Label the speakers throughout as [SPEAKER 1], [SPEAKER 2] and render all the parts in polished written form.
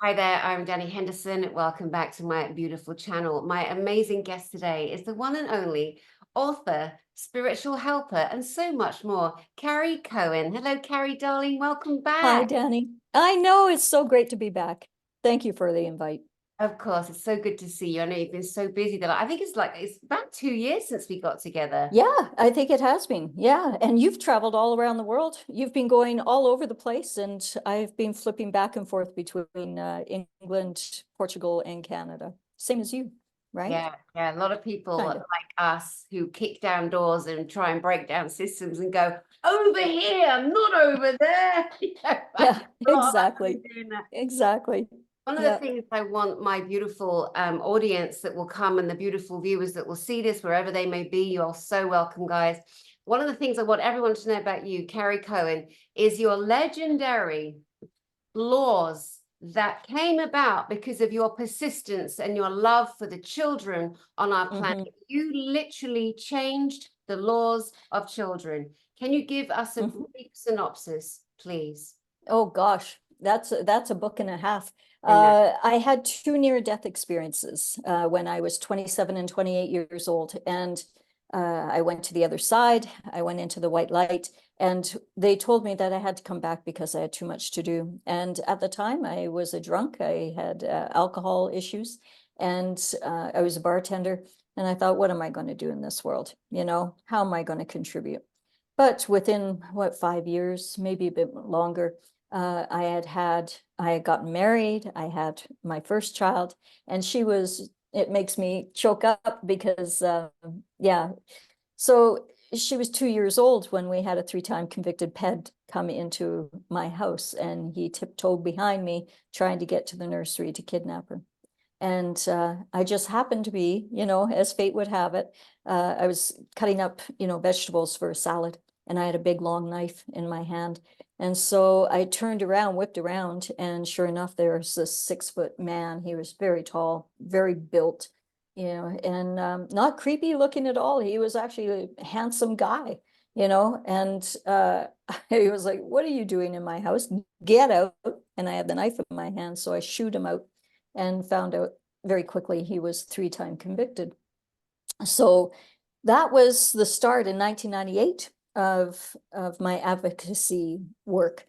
[SPEAKER 1] Hi there, I'm Dani Henderson. Welcome back to my beautiful channel. My amazing guest today is the one and only author, spiritual helper, and so much more, Carrie Kohan. Hello, Carrie, darling. Welcome
[SPEAKER 2] Hi,
[SPEAKER 1] back.
[SPEAKER 2] Danny. I know it's so great to be back. Thank you for the invite.
[SPEAKER 1] Of course, it's so good to see you. I know you've been so busy that I think it's about 2 years since we got together.
[SPEAKER 2] Yeah, I think it has been. Yeah, and you've traveled all around the world. You've been going all over the place, and I've been flipping back and forth between England, Portugal, and Canada. Same as you, right?
[SPEAKER 1] Yeah. A lot of people
[SPEAKER 2] Kind of.
[SPEAKER 1] like us who kick down doors and try and break down systems and go over here, not over there.
[SPEAKER 2] Yeah,
[SPEAKER 1] A lot of us have been
[SPEAKER 2] exactly.
[SPEAKER 1] doing that.
[SPEAKER 2] Exactly.
[SPEAKER 1] One of the
[SPEAKER 2] Yeah.
[SPEAKER 1] things I want my beautiful audience that will come and the beautiful viewers that will see this wherever they may be, you are so welcome, guys. One of the things I want everyone to know about you, Carrie Kohan, is your legendary laws that came about because of your persistence and your love for the children on our planet.
[SPEAKER 2] hmm
[SPEAKER 1] You literally changed the laws of children. Can you give us a
[SPEAKER 2] hmm
[SPEAKER 1] brief synopsis, please?
[SPEAKER 2] Oh gosh, that's a book and a half.
[SPEAKER 1] I know.
[SPEAKER 2] I had two near-death experiences when I was 27 and 28 years old, and I went to the other side. I went into the white light, and they told me that I had to come back because I had too much to do. And at the time, I was a drunk. I had alcohol issues, and I was a bartender. And I thought, what am I going to do in this world? You know, how am I going to contribute? But within what, 5 years, maybe a bit longer, I had gotten married, I had my first child, and it makes me choke up because, yeah. So she was 2 years old when we had a three-time convicted ped come into my house, and he tiptoed behind me trying to get to the nursery to kidnap her. And I just happened to be, as fate would have it, I was cutting up, vegetables for a salad, and I had a big long knife in my hand. And so I turned around, whipped around, and sure enough, there's this 6 foot man. He was very tall, very built, and not creepy looking at all. He was actually a handsome guy, and he was like, "What are you doing in my house? Get out." And I had the knife in my hand, so I shoot him out and found out very quickly he was three-time convicted. So that was the start in 1998 of my advocacy work.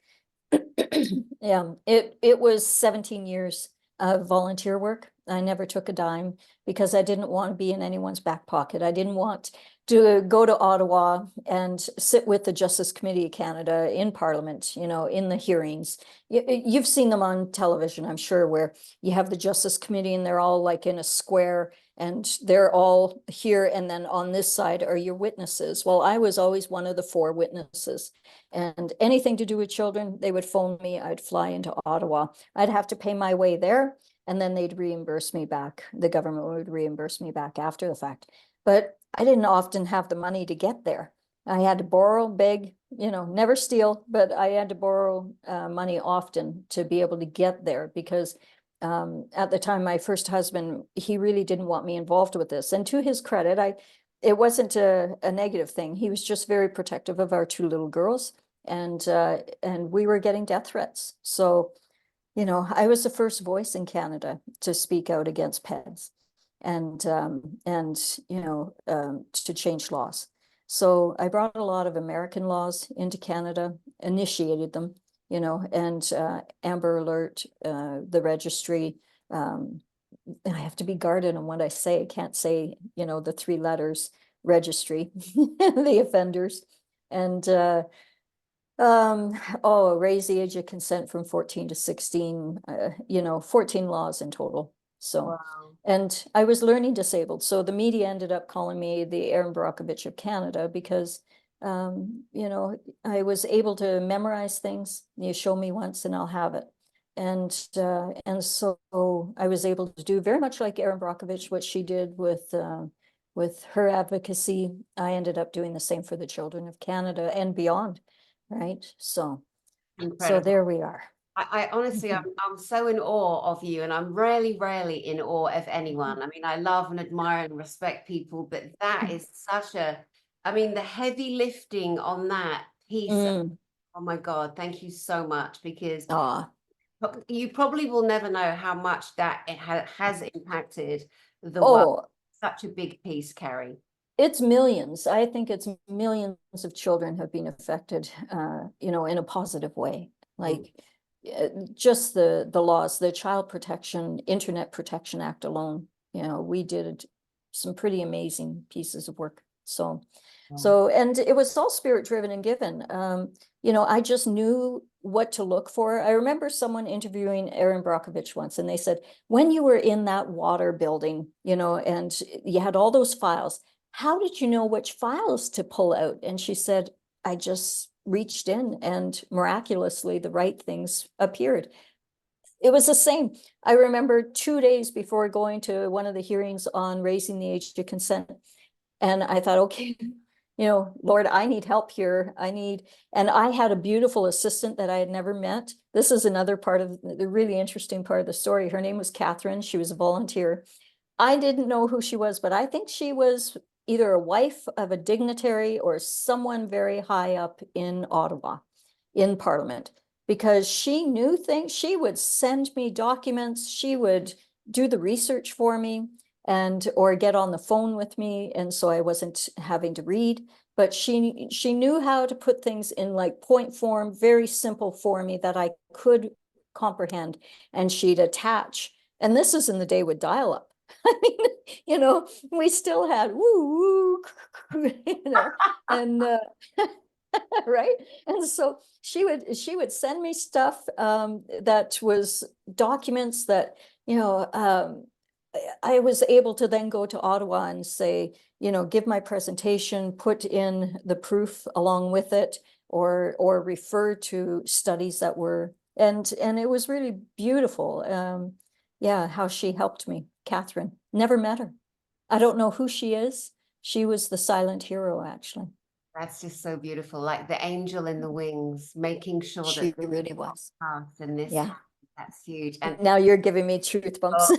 [SPEAKER 2] Yeah, it was 17 years of volunteer work. I never took a dime because I didn't want to be in anyone's back pocket. I didn't want to go to Ottawa and sit with the Justice Committee of Canada in Parliament, in the hearings. You've seen them on television, I'm sure, where you have the Justice Committee and they're all like in a square and they're all here, and then on this side are your witnesses. Well, I was always one of the four witnesses, and anything to do with children, they would phone me. I'd fly into Ottawa. I'd have to pay my way there, and then they'd reimburse me back. The government would reimburse me back after the fact. But I didn't often have the money to get there. I had to borrow, beg, never steal, but I had to borrow money often to be able to get there because at the time, my first husband, he really didn't want me involved with this. And to his credit, it wasn't a negative thing. He was just very protective of our two little girls, and we were getting death threats. So, I was the first voice in Canada to speak out against PEDs and to change laws. So I brought a lot of American laws into Canada, initiated them, and Amber Alert, the registry. Um, I have to be guarded on what I say. I can't say, the three letters registry, the offenders. And raise the age of consent from 14 to 16, 14 laws in total. So,
[SPEAKER 1] Wow.
[SPEAKER 2] and I was learning disabled. So the media ended up calling me the Erin Brockovich of Canada because, I was able to memorize things. You show me once and I'll have it. And so I was able to do very much like Erin Brockovich, what she did with her advocacy. I ended up doing the same for the children of Canada and beyond. Right. So
[SPEAKER 1] Incredible.
[SPEAKER 2] there we are.
[SPEAKER 1] I honestly, I'm so in awe of you, and I'm rarely, rarely in awe of anyone. I mean, I love and admire and respect people, but that is such a, I mean, the heavy lifting on that piece.
[SPEAKER 2] Mm.
[SPEAKER 1] Oh my God, thank you so much because
[SPEAKER 2] Ah.
[SPEAKER 1] You probably will never know how much that it has impacted the world.
[SPEAKER 2] Oh,
[SPEAKER 1] Such a big piece, Carrie.
[SPEAKER 2] it's millions. I think it's millions of children have been affected, in a positive way. Like just the laws, the Child Protection, Internet Protection Act alone, we did some pretty amazing pieces of work. So, and it was all spirit driven and given. I just knew what to look for. I remember someone interviewing Erin Brockovich once, and they said, when you were in that water building, and you had all those files, how did you know which files to pull out? And she said, I just reached in and miraculously the right things appeared. It was the same. I remember 2 days before going to one of the hearings on raising the age of consent. And I thought, okay, Lord, I need help here. And I had a beautiful assistant that I had never met. This is another part of the really interesting part of the story. Her name was Catherine. She was a volunteer. I didn't know who she was, but I think she was either a wife of a dignitary or someone very high up in Ottawa, in Parliament, because she knew things. She would send me documents. She would do the research for me or get on the phone with me. And so I wasn't having to read, but she knew how to put things in like point form, very simple for me that I could comprehend. And she'd attach. And this is in the day with dial-up. I mean, we still had woo, woo, and right. And so she would send me stuff that was documents that, I was able to then go to Ottawa and say, give my presentation, put in the proof along with it, or refer to studies that were, and it was really beautiful. Yeah, how she helped me. Catherine, never met her. I don't know who she is. She was the silent hero, actually.
[SPEAKER 1] That's just so beautiful, like the angel in the wings, making sure
[SPEAKER 2] She
[SPEAKER 1] that
[SPEAKER 2] really was.
[SPEAKER 1] path and this
[SPEAKER 2] Yeah.
[SPEAKER 1] that's huge. And
[SPEAKER 2] Now you're giving me truth bumps.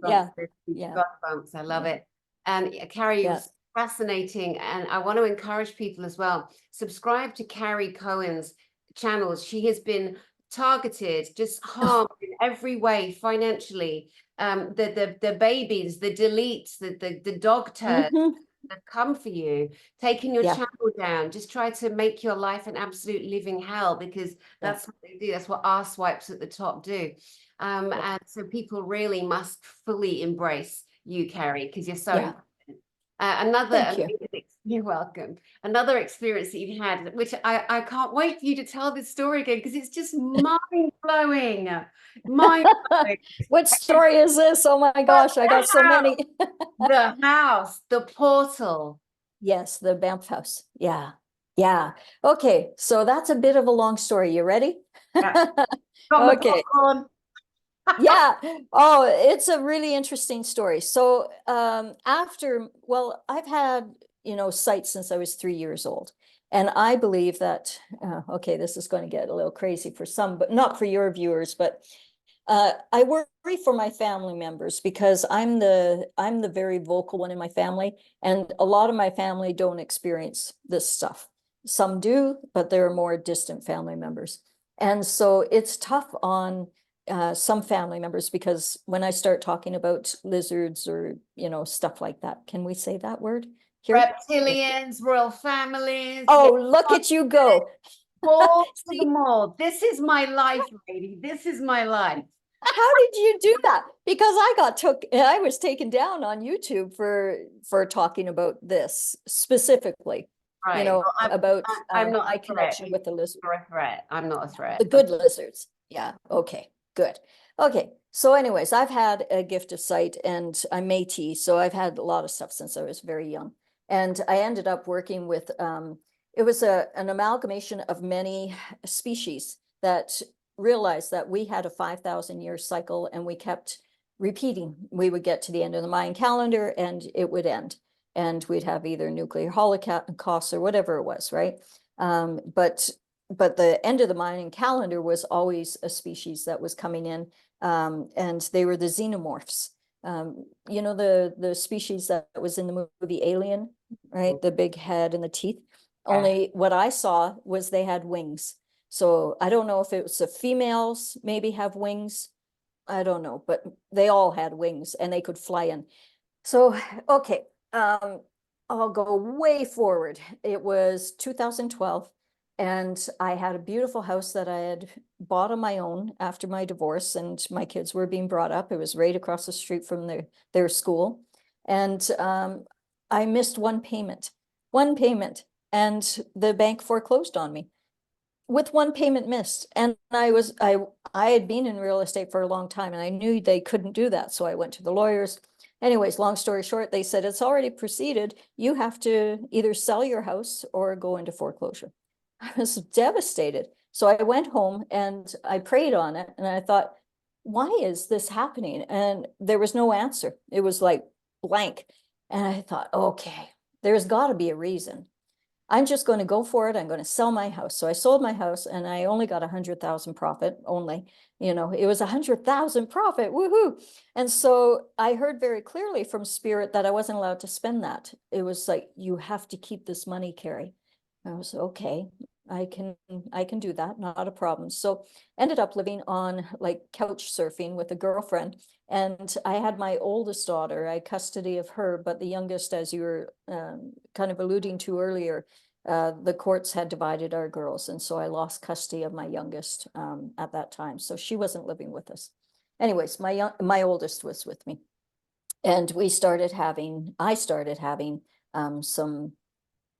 [SPEAKER 2] Yeah. Yeah.
[SPEAKER 1] goosebumps. I love it. And Carrie, it
[SPEAKER 2] Yeah.
[SPEAKER 1] was fascinating, and I want to encourage people as well. Subscribe to Carrie Kohan's channels. She has been targeted, just harmed in every way financially. The babies, the deletes, the dog turds that come for you, taking your
[SPEAKER 2] Yeah.
[SPEAKER 1] channel down, just try to make your life an absolute living hell, because that's what they do. That's what our swipes at the top do. And so people really must fully embrace you, Carrie, because you're so important.
[SPEAKER 2] Thank you.
[SPEAKER 1] You're welcome. Another experience that you've had, which I can't wait for you to tell this story again, because it's just mind-blowing. Mind-blowing.
[SPEAKER 2] What story is this? Oh my gosh, I got so many.
[SPEAKER 1] The house, the portal.
[SPEAKER 2] Yes, the Banff house. Yeah. Yeah. Okay. So that's a bit of a long story. You ready?
[SPEAKER 1] Yeah. Got my
[SPEAKER 2] Okay.
[SPEAKER 1] popcorn.
[SPEAKER 2] Yeah. Oh, it's a really interesting story. So I've had, sight since I was 3 years old. And I believe that, okay, this is going to get a little crazy for some, but not for your viewers, but I worry for my family members because I'm the very vocal one in my family, and a lot of my family don't experience this stuff. Some do, but they're more distant family members. And so it's tough on some family members, because when I start talking about lizards or, stuff like that, can we say that word here?
[SPEAKER 1] Reptilians, royal families.
[SPEAKER 2] Oh, look at you go.
[SPEAKER 1] Balls to the mold. This is my life, lady. This is my life.
[SPEAKER 2] How did you do that? Because I was taken down on YouTube for talking about this specifically.
[SPEAKER 1] Right. Well, I'm not
[SPEAKER 2] my
[SPEAKER 1] a threat.
[SPEAKER 2] connection with the lizard.
[SPEAKER 1] You're a threat. I'm not a threat.
[SPEAKER 2] The good lizards. Yeah. Okay. Good. Okay. So anyways, I've had a gift of sight, and I'm Métis, so I've had a lot of stuff since I was very young. And I ended up working with it was an amalgamation of many species that realized that we had a 5,000-year cycle, and we kept repeating. We would get to the end of the Mayan calendar and it would end, and we'd have either nuclear holocaust or whatever it was, right? But the end of the Mayan calendar was always a species that was coming in, and they were the xenomorphs. The species that was in the movie Alien, right? The big head and the teeth. Only what I saw was they had wings. So I don't know if it was the females maybe have wings. I don't know, but they all had wings and they could fly in. So, okay, I'll go way forward. It was 2012, and I had a beautiful house that I had bought on my own after my divorce, and my kids were being brought up. It was right across the street from their school. And I missed one payment, and the bank foreclosed on me with one payment missed. And I had been in real estate for a long time, and I knew they couldn't do that. So I went to the lawyers. Anyways, long story short, they said, it's already proceeded. You have to either sell your house or go into foreclosure. I was devastated. So I went home and I prayed on it, and I thought, why is this happening? And there was no answer. It was like blank. And I thought, okay, there's got to be a reason. I'm just going to go for it. I'm going to sell my house. So I sold my house, and I only got 100,000 profit only. It was 100,000 profit. Woohoo. And so I heard very clearly from spirit that I wasn't allowed to spend that. It was like, you have to keep this money, Carrie. I was okay. I can do that. Not a problem. So ended up living on like couch surfing with a girlfriend. And I had my oldest daughter. I had custody of her, but the youngest, as you were kind of alluding to earlier, the courts had divided our girls. And so I lost custody of my youngest at that time. So she wasn't living with us. Anyways, my oldest was with me. And I started having some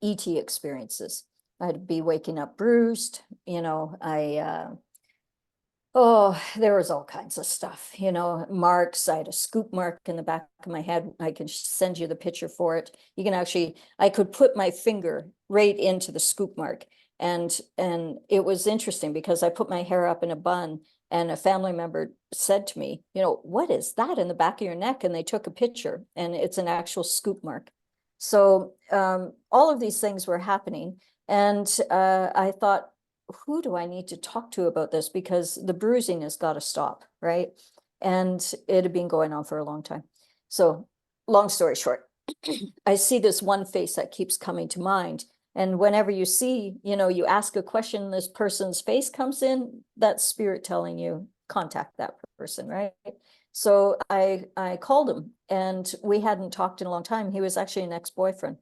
[SPEAKER 2] ET experiences. I'd be waking up bruised, there was all kinds of stuff, marks. I had a scoop mark in the back of my head. I can send you the picture for it. I could put my finger right into the scoop mark. And it was interesting because I put my hair up in a bun, and a family member said to me, what is that in the back of your neck? And they took a picture, and it's an actual scoop mark. So all of these things were happening. And I thought, who do I need to talk to about this? Because the bruising has got to stop, right? And it had been going on for a long time. So long story short, I see this one face that keeps coming to mind. And whenever you see, you ask a question, this person's face comes in, that's spirit telling you, contact that person, right? So I called him, and we hadn't talked in a long time. He was actually an ex-boyfriend.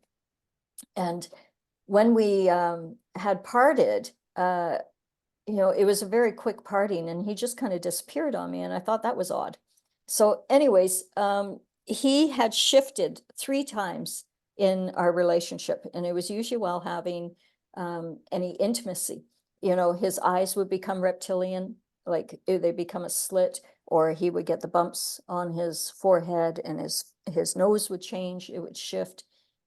[SPEAKER 2] And when we had parted, it was a very quick parting, and he just kind of disappeared on me, and I thought that was odd. So anyways, he had shifted 3 times in our relationship, and it was usually while having any intimacy. His eyes would become reptilian, like they become a slit, or he would get the bumps on his forehead, and his nose would change, it would shift.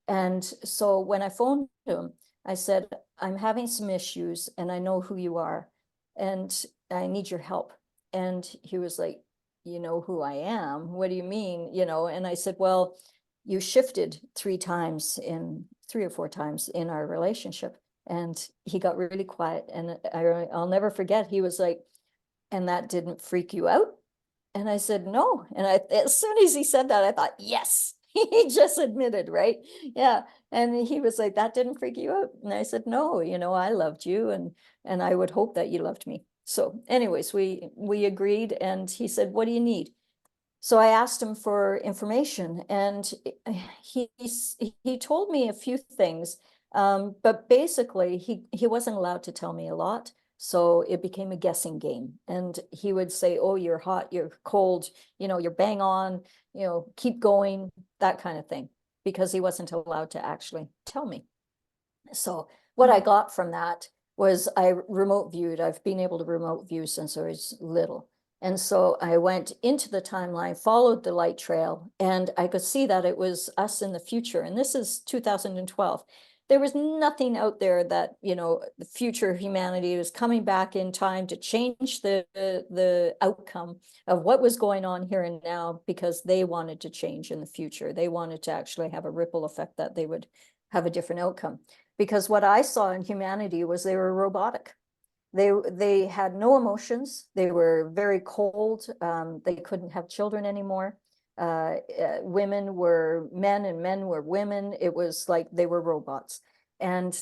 [SPEAKER 2] And so when I phoned him, I said, I'm having some issues, and I know who you are, and I need your help. And he was like, you know who I am? What do you mean? And I said, well, you shifted 3 or 4 times in our relationship. And he got really quiet, and I'll never forget. He was like, and that didn't freak you out? And I said, no. And as soon as he said that, I thought, yes, he just admitted, right? Yeah. And he was like, that didn't freak you out? And I said, no, I loved you, and I would hope that you loved me. So anyways, we agreed, and he said, what do you need? So I asked him for information, and he told me a few things, but basically he wasn't allowed to tell me a lot. So it became a guessing game. And he would say, oh, you're hot, you're cold, you're bang on, keep going, that kind of thing, because he wasn't allowed to actually tell me. So what I got from that was I remote viewed. I've been able to remote view since I was little. And so I went into the timeline, followed the light trail, and I could see that it was us in the future. And this is 2012. There was nothing out there that, the future humanity was coming back in time to change the outcome of what was going on here and now, because they wanted to change in the future. They wanted to actually have a ripple effect that they would have a different outcome. Because what I saw in humanity was they were robotic. They had no emotions. They were very cold. They couldn't have children anymore. Women were men and men were women. It was like they were robots. And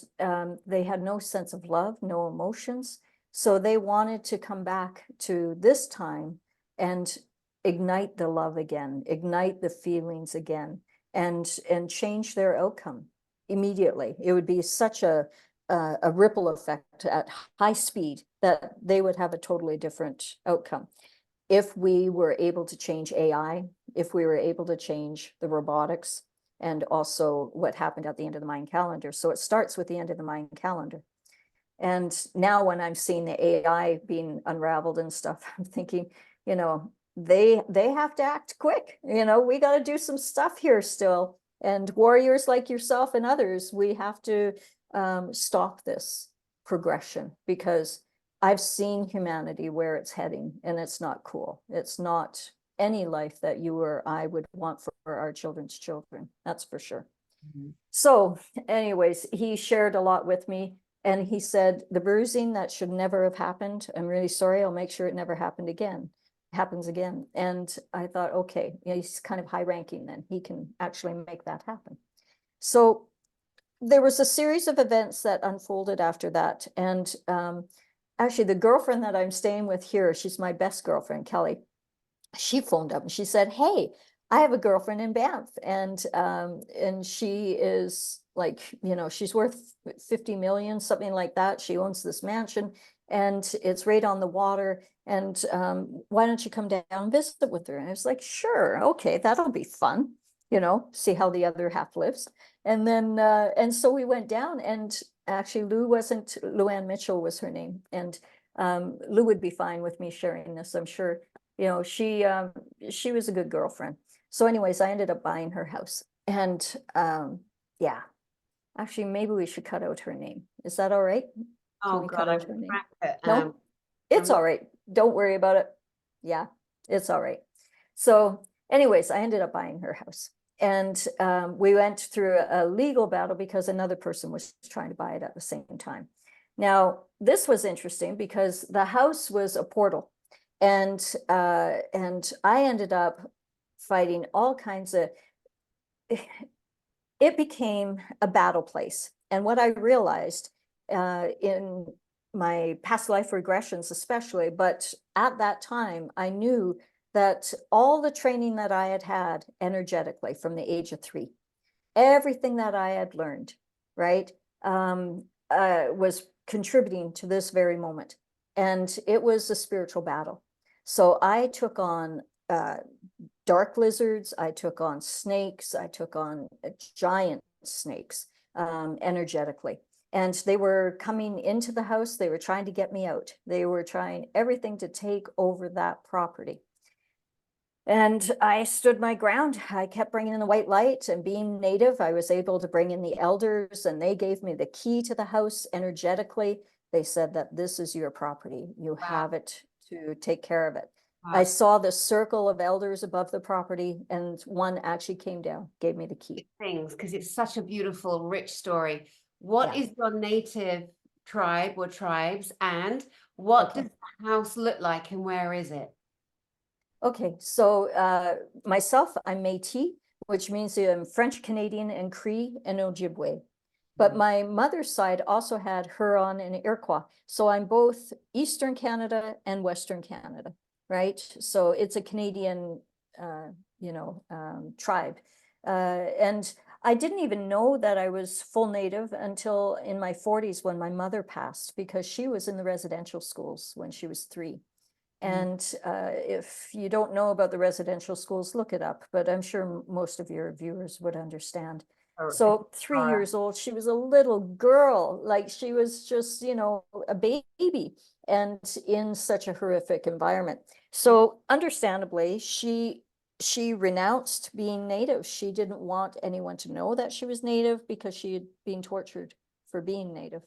[SPEAKER 2] they had no sense of love, no emotions. So they wanted to come back to this time and ignite the love again, ignite the feelings again, and change their outcome immediately. It would be such a ripple effect at high speed that they would have a totally different outcome. If we were able to change AI, if we were able to change the robotics, and also what happened at the end of the Mayan calendar. So it starts with the end of the Mayan calendar. And now when I'm seeing the AI being unraveled and stuff, I'm thinking, you know, they have to act quick. You know, we got to do some stuff here still. And warriors like yourself and others, we have to stop this progression, because I've seen humanity where it's heading, and it's not cool. It's not any life that you or I would want for our children's children. That's for sure.
[SPEAKER 1] Mhm.
[SPEAKER 2] So anyways, he shared a lot with me, and he said, the bruising, that should never have happened. I'm really sorry. I'll make sure it never happens again. And I thought, okay, he's kind of high ranking then. He can actually make that happen. So there was a series of events that unfolded after that. And actually, the girlfriend that I'm staying with here, she's my best girlfriend, Kelly. She phoned up and she said, hey, I have a girlfriend in Banff, and she is like, you know, she's worth 50 million, something like that. She owns this mansion and it's right on the water. And why don't you come down and visit with her? And I was like, sure, okay, that'll be fun, you know, see how the other half lives. And then and so we went down, and actually Luann Mitchell was her name. And Lou would be fine with me sharing this, I'm sure. You know, she was a good girlfriend. So anyways, I ended up buying her house. And yeah, actually, maybe we should cut out her name. Is that all right? Can
[SPEAKER 1] Oh
[SPEAKER 2] we
[SPEAKER 1] God,
[SPEAKER 2] cut
[SPEAKER 1] I
[SPEAKER 2] out
[SPEAKER 1] would
[SPEAKER 2] her name?
[SPEAKER 1] crack it.
[SPEAKER 2] No, it's all right. Don't worry about it. Yeah, it's all right. So anyways, I ended up buying her house. And we went through a legal battle because another person was trying to buy it at the same time. Now, this was interesting because the house was a portal. And I ended up fighting all kinds of, it became a battle place. And what I realized in my past life regressions especially, but at that time, I knew that all the training that I had had energetically from the age of 3, everything that I had learned, right, was contributing to this very moment. And it was a spiritual battle. So I took on dark lizards, I took on snakes, I took on giant snakes energetically. And they were coming into the house, they were trying to get me out. They were trying everything to take over that property. And I stood my ground. I kept bringing in the white light, and being native, I was able to bring in the elders, and they gave me the key to the house energetically. They said that this is your property. You have it to take care of it. I saw the circle of elders above the property, and one actually came down, gave me the key.
[SPEAKER 1] Things, because it's such a beautiful, rich story. What is your native tribe or tribes, and what does the house look like, and where is it?
[SPEAKER 2] Okay, so myself, I'm Métis, which means I'm French Canadian and Cree and Ojibwe. But my mother's side also had Huron and Iroquois. So I'm both Eastern Canada and Western Canada, right? So it's a Canadian, tribe. And I didn't even know that I was full Native until in my 40s when my mother passed, because she was in the residential schools when she was 3. And if you don't know about the residential schools, look it up, but I'm sure most of your viewers would understand. So 3 years old, she was a little girl, like she was just, you know, a baby, and in such a horrific environment. So understandably, she renounced being Native. She didn't want anyone to know that she was Native because she had been tortured for being Native.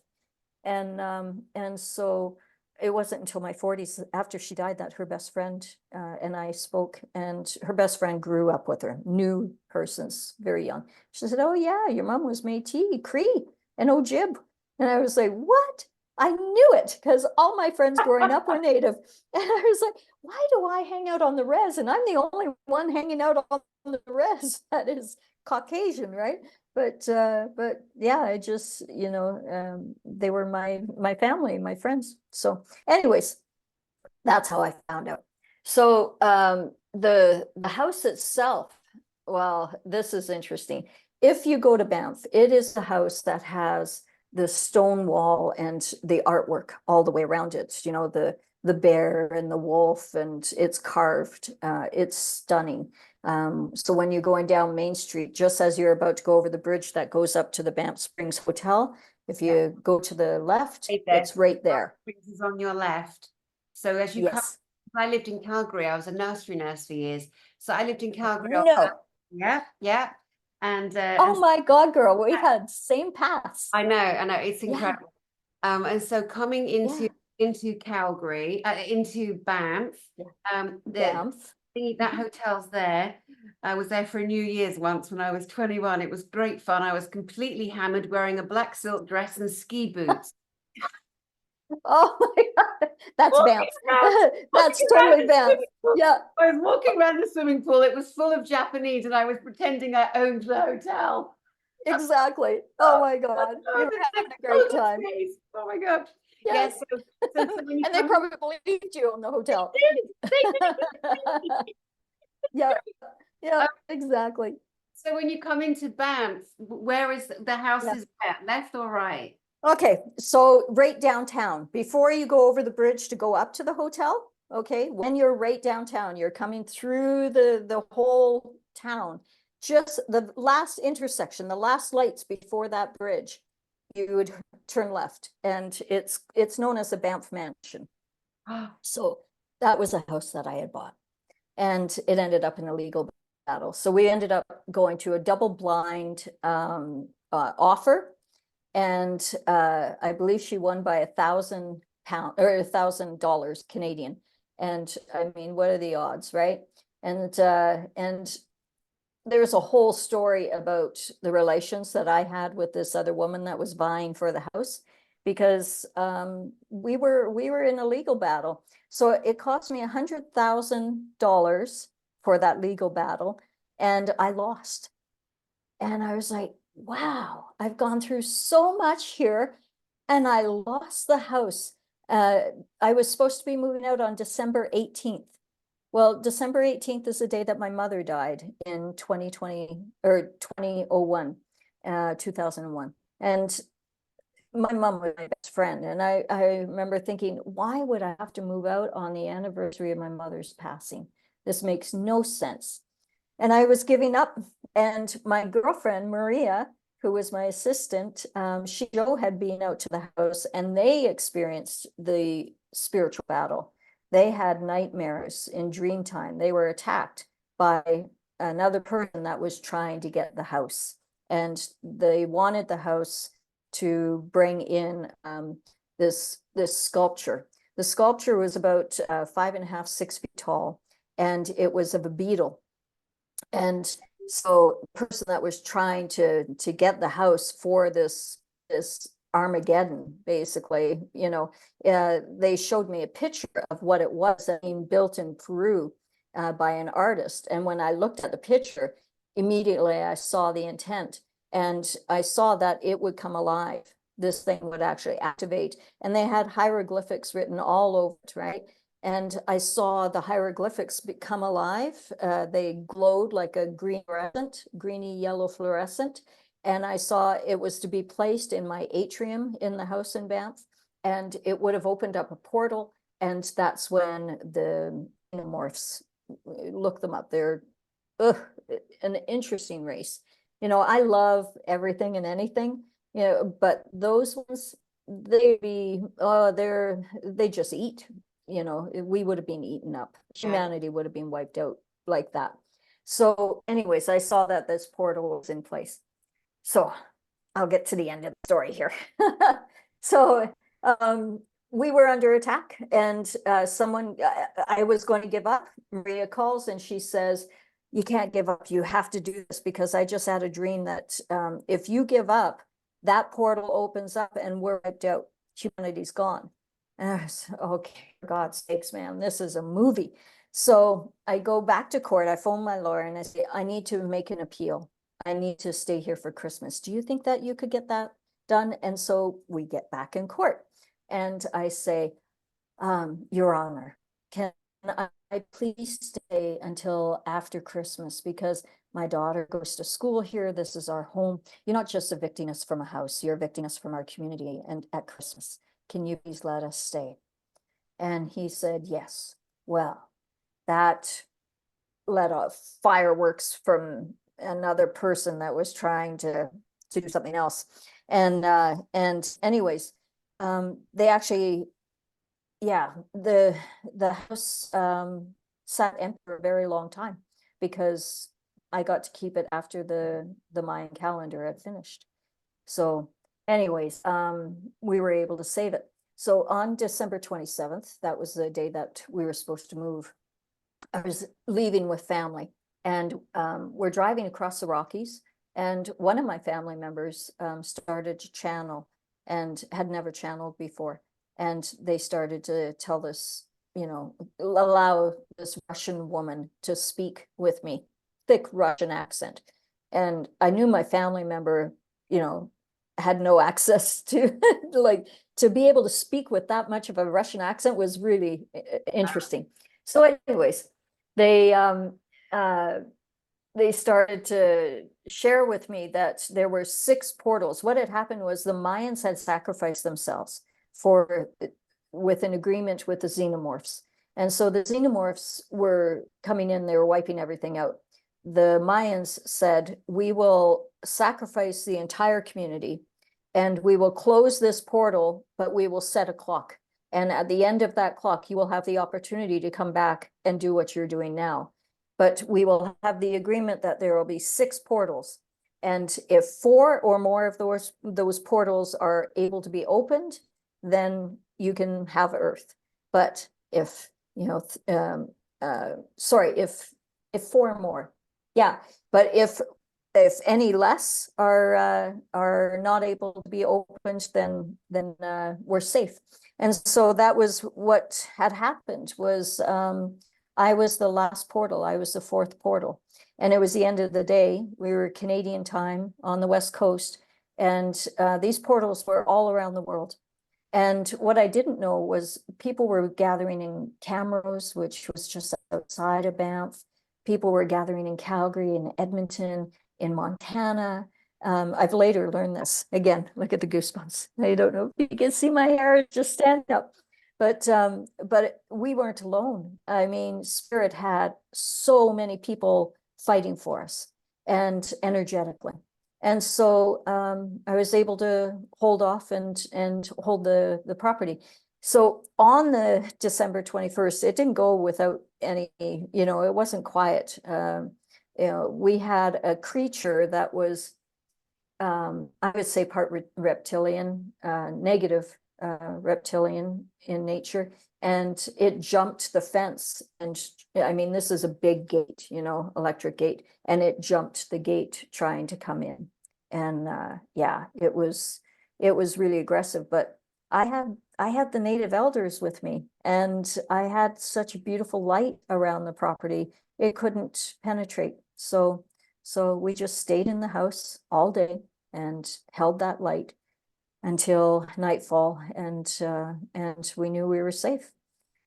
[SPEAKER 2] And so it wasn't until my 40s after she died that her best friend and I spoke, and her best friend grew up with her, knew her since very young. She said, oh yeah, your mom was Métis, Cree, and Ojib. And I was like, what? I knew it, because all my friends growing up were Native. And I was like, why do I hang out on the res? And I'm the only one hanging out on the res that is Caucasian, right? But yeah, I just, you know, they were my family, my friends. So anyways, that's how I found out. So the house itself, well, this is interesting. If you go to Banff, it is the house that has the stone wall and the artwork all the way around it. You know, the bear and the wolf, and it's carved. It's stunning. So when you're going down Main Street, just as you're about to go over the bridge that goes up to the Banff Springs Hotel, if you go to the left,
[SPEAKER 1] Right there.
[SPEAKER 2] it's right there.
[SPEAKER 1] Springs is on your left. So as you come,
[SPEAKER 2] Yes.
[SPEAKER 1] I lived in Calgary. I was a nursery nurse for years. So I lived in Calgary.
[SPEAKER 2] No.
[SPEAKER 1] Yeah, yeah. And
[SPEAKER 2] Oh my God, girl, we had same paths.
[SPEAKER 1] I know, it's
[SPEAKER 2] Yeah,
[SPEAKER 1] incredible. And so coming
[SPEAKER 2] yeah,
[SPEAKER 1] into Calgary, into Banff,
[SPEAKER 2] yeah.
[SPEAKER 1] the
[SPEAKER 2] Banff.
[SPEAKER 1] that hotel's there. I was there for New Year's once when I was 21. It was great fun. I was completely hammered, wearing a black silk dress and ski boots.
[SPEAKER 2] Oh my God, that's
[SPEAKER 1] Walking
[SPEAKER 2] Banff.
[SPEAKER 1] around-
[SPEAKER 2] That's
[SPEAKER 1] walking around
[SPEAKER 2] totally
[SPEAKER 1] the
[SPEAKER 2] Banff.
[SPEAKER 1] swimming pool.
[SPEAKER 2] Yeah,
[SPEAKER 1] I was walking around the swimming pool. It was full of Japanese, and I was pretending I owned the hotel.
[SPEAKER 2] exactly. Oh my God, you were having a great time.
[SPEAKER 1] Oh my God.
[SPEAKER 2] Yes.
[SPEAKER 1] Yes. So when you
[SPEAKER 2] And they
[SPEAKER 1] come
[SPEAKER 2] probably believed you in the hotel.
[SPEAKER 1] They
[SPEAKER 2] Yeah, yeah,
[SPEAKER 1] Um,
[SPEAKER 2] exactly.
[SPEAKER 1] So when you come into Banff, where is the house
[SPEAKER 2] Yeah.
[SPEAKER 1] is at, left or right?
[SPEAKER 2] Okay, so right downtown, before you go over the bridge to go up to the hotel, okay, when you're right downtown, you're coming through the whole town, just the last intersection, the last lights before that bridge, you would turn left, and it's known as the Banff Mansion. So that was a house that I had bought, and it ended up in a legal battle. So we ended up going to a double blind offer, and I believe she won by £1,000 or $1,000 Canadian. And I mean, what are the odds, right? And there's a whole story about the relations that I had with this other woman that was vying for the house, because we were in a legal battle. So it cost me $100,000 for that legal battle, and I lost. And I was like, wow, I've gone through so much here, and I lost the house. I was supposed to be moving out on December 18th. Well, December 18th is the day that my mother died in 2020 or 2001, 2001. And my mom was my best friend. And I remember thinking, why would I have to move out on the anniversary of my mother's passing? This makes no sense. And I was giving up. And my girlfriend, Maria, who was my assistant, Joe had been out to the house, and they experienced the spiritual battle. They had nightmares in dream time. They were attacked by another person that was trying to get the house. And they wanted the house to bring in this sculpture. The sculpture was about 5.5, 6 feet tall, and it was of a beetle. And so the person that was trying to get the house for this Armageddon, basically, you know, they showed me a picture of what it was being built in Peru by an artist. And when I looked at the picture, immediately I saw the intent, and I saw that it would come alive. This thing would actually activate, and they had hieroglyphics written all over it, right? And I saw the hieroglyphics become alive. They glowed like a green fluorescent, greeny yellow fluorescent. And I saw it was to be placed in my atrium in the house in Banff, and it would have opened up a portal. And that's when the xenomorphs, look them up. They're an interesting race. You know, I love everything and anything, you know, but those ones, they just eat. You know, we would have been eaten up. Humanity would have been wiped out like that. So anyways, I saw that this portal was in place. So I'll get to the end of the story here. So we were under attack, and I was going to give up. Maria calls and she says, you can't give up. You have to do this, because I just had a dream that if you give up, that portal opens up and we're wiped out. Humanity's gone. And I was, okay, for God's sakes, man, this is a movie. So I go back to court. I phone my lawyer and I say, I need to make an appeal. I need to stay here for Christmas. Do you think that you could get that done? And so we get back in court. And I say, Your Honor, can I please stay until after Christmas because my daughter goes to school here. This is our home. You're not just evicting us from a house, you're evicting us from our community and at Christmas. Can you please let us stay? And he said, yes. Well, that let off fireworks from another person that was trying to do something else. And anyways, they actually, yeah, the house sat empty for a very long time because I got to keep it after the Mayan calendar had finished. So anyways, we were able to save it. So on December 27th, that was the day that we were supposed to move. I was leaving with family, and we're driving across the Rockies, and one of my family members started to channel and had never channeled before. And they started to tell this, you know, allow this Russian woman to speak with me, thick Russian accent. And I knew my family member, you know, had no access to like to be able to speak with that much of a Russian accent was really interesting. So anyways, they started to share with me that there were 6 portals. What had happened was the Mayans had sacrificed themselves for with an agreement with the xenomorphs. And so the xenomorphs were coming in, they were wiping everything out. The Mayans said, we will sacrifice the entire community and we will close this portal, but we will set a clock. And at the end of that clock, you will have the opportunity to come back and do what you're doing now. But we will have the agreement that there will be 6 portals. And if 4 or more of those portals are able to be opened, then you can have Earth. But if, you know, sorry, if 4 or more, yeah. But if any less are not able to be opened, then we're safe. And so that was what had happened was I was the last portal. I was the 4th portal. And it was the end of the day. We were Canadian time on the West Coast. And these portals were all around the world. And what I didn't know was people were gathering in Camrose, which was just outside of Banff. People were gathering in Calgary and Edmonton, in Montana. I've later learned this. Again, look at the goosebumps. I don't know if you can see my hair just standing up. But we weren't alone. I mean, Spirit had so many people fighting for us and energetically. And so I was able to hold off and hold the property. So on the December 21st, it didn't go without any, you know, it wasn't quiet. You know, we had a creature that was, I would say part reptilian, negative reptilian in nature, and it jumped the fence. And I mean, this is a big gate, you know, electric gate, and it jumped the gate trying to come in. And yeah, it was really aggressive. But I had the native elders with me, and I had such a beautiful light around the property, it couldn't penetrate. So we just stayed in the house all day and held that light until nightfall, and we knew we were safe.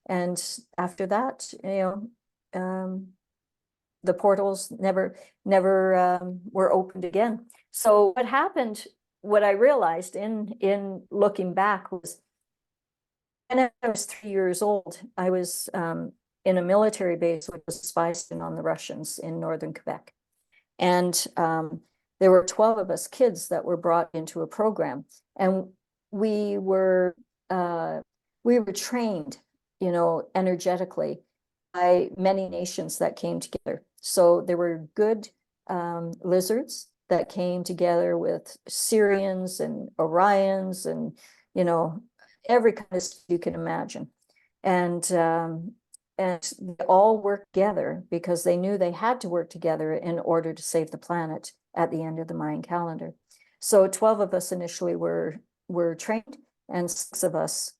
[SPEAKER 2] And after that, you know, the portals never were opened again. So what happened, what I realized in looking back was, when I was 3 years old, I was in a military base, which was spy on the Russians in northern Quebec. And there were 12 of us kids that were brought into a program, and we were trained, you know, energetically by many nations that came together. So there were good lizards that came together with Syrians and Orions and, you know, every kind of stuff you can imagine. And they all worked together because they knew they had to work together in order to save the planet at the end of the Mayan calendar. So 12 of us initially were trained, and 6 of us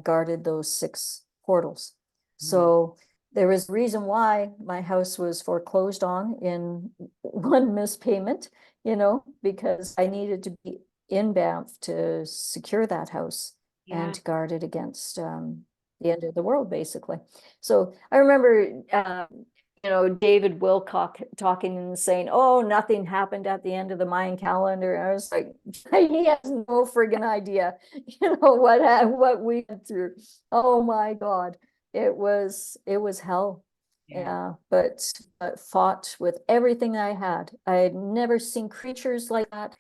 [SPEAKER 2] guarded those 6 portals. So there was a reason why my house was foreclosed on in one missed payment, you know, because I needed to be in Banff to secure that house and
[SPEAKER 1] Yeah.
[SPEAKER 2] to guard it against the end of the world, basically. So I remember, you know, David Wilcock talking and saying, "Oh, nothing happened at the end of the Mayan calendar." And I was like, he has no friggin' idea, you know, what we went through. Oh my God, it was hell.
[SPEAKER 1] Yeah.
[SPEAKER 2] Yeah, but fought with everything I had. I had never seen creatures like that,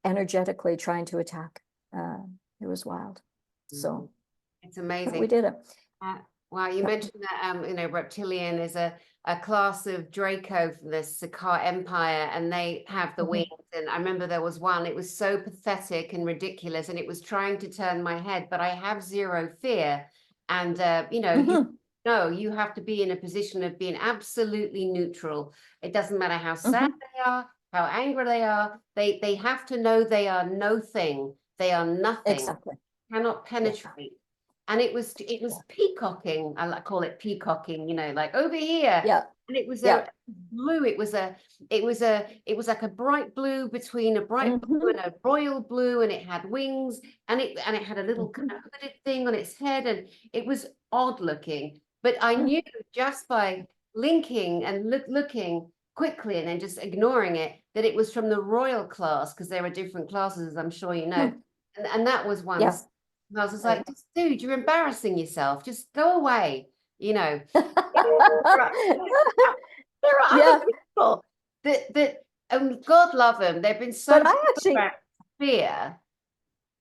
[SPEAKER 2] energetically trying to attack. It was wild. So
[SPEAKER 1] It's
[SPEAKER 2] but we
[SPEAKER 1] amazing.
[SPEAKER 2] did it.
[SPEAKER 1] Wow, you
[SPEAKER 2] Yeah.
[SPEAKER 1] mentioned that you know, reptilian is a class of Draco from the Sakar Empire, and they have the
[SPEAKER 2] Mhm.
[SPEAKER 1] wings. And I remember there was one, it was so pathetic and ridiculous, and it was trying to turn my head, but I have zero fear. And you
[SPEAKER 2] Mhm.
[SPEAKER 1] know, you have to be in a position of being absolutely neutral. It doesn't matter how sad
[SPEAKER 2] Mhm.
[SPEAKER 1] they are, how angry they are, they have to know they are no thing, they are nothing,
[SPEAKER 2] Exactly.
[SPEAKER 1] cannot
[SPEAKER 2] Yeah.
[SPEAKER 1] penetrate. And it was
[SPEAKER 2] Yeah.
[SPEAKER 1] peacocking. call it peacocking, you know, like over here.
[SPEAKER 2] Yeah.
[SPEAKER 1] And it was
[SPEAKER 2] Yeah.
[SPEAKER 1] a blue. It was like a bright blue between a bright blue
[SPEAKER 2] Mhm.
[SPEAKER 1] and a royal blue, and it had wings, and it had a little kind
[SPEAKER 2] Mhm.
[SPEAKER 1] of hooded thing on its head, and it was odd looking. But I knew just by linking and looking quickly and then just ignoring it that it was from the royal class, because there are different classes, as I'm sure you know.
[SPEAKER 2] Mhm.
[SPEAKER 1] And that was one.
[SPEAKER 2] Yeah.
[SPEAKER 1] And I was just
[SPEAKER 2] Yeah.
[SPEAKER 1] like, dude, you're embarrassing yourself. Just go away. You know, there are other
[SPEAKER 2] Yeah.
[SPEAKER 1] people that God love them. They've been so
[SPEAKER 2] But I
[SPEAKER 1] tough
[SPEAKER 2] actually,
[SPEAKER 1] about fear.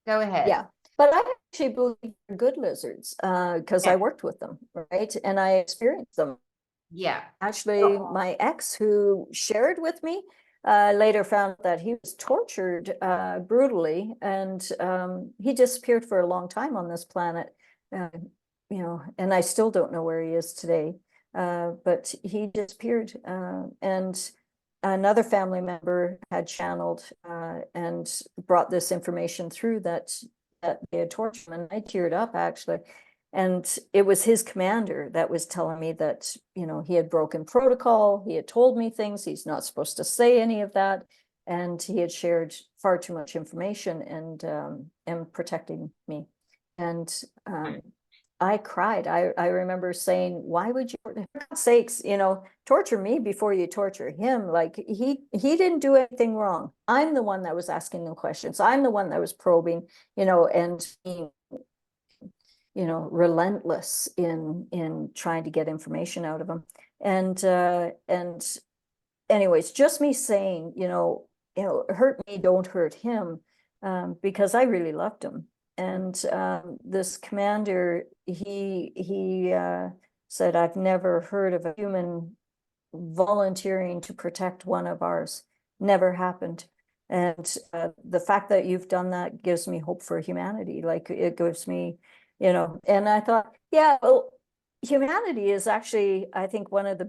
[SPEAKER 1] Go ahead.
[SPEAKER 2] yeah, but I actually believe they're good lizards, because I
[SPEAKER 1] Yeah.
[SPEAKER 2] worked with them, right? And I experienced them.
[SPEAKER 1] Yeah.
[SPEAKER 2] Actually, my ex who shared with me, later found that he was tortured brutally, and he disappeared for a long time on this planet. Uh, you know, and I still don't know where he is today. But he disappeared, and another family member had channeled and brought this information through that they had tortured him, and I teared up actually. And it was his commander that was telling me that, you know, he had broken protocol. He had told me things. He's not supposed to say any of that. And he had shared far too much information and protecting me. And I cried. I remember saying, why would you, for God's sakes, you know, torture me before you torture him? Like he didn't do anything wrong. I'm the one that was asking the questions. I'm the one that was probing, you know, and being, you know, relentless in trying to get information out of him. And anyways, just me saying, you know, hurt me, don't hurt him, because I really loved him. And this commander, he said, I've never heard of a human volunteering to protect one of ours. Never happened. And the fact that you've done that gives me hope for humanity. Like it gives me, you know, and I thought, yeah, well, humanity is actually, I think, one of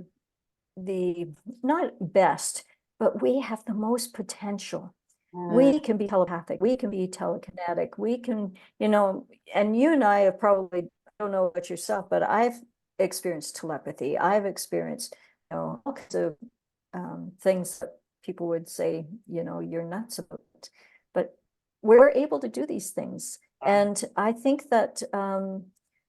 [SPEAKER 2] the not best, but we have the most potential. We can be telepathic, we can be telekinetic, we can, you know, and you and I have probably, I don't know about yourself, but I've experienced telepathy. I've experienced, you know, all kinds of things that people would say, you know, you're nuts about it. But we're able to do these things. And I think that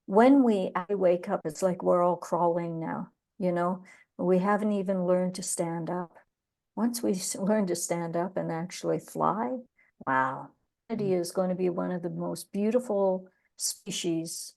[SPEAKER 2] when we wake up, it's like we're all crawling now, you know, we haven't even learned to stand up. Once we learn to stand up and actually fly, wow, humanity is going to be one of the most beautiful species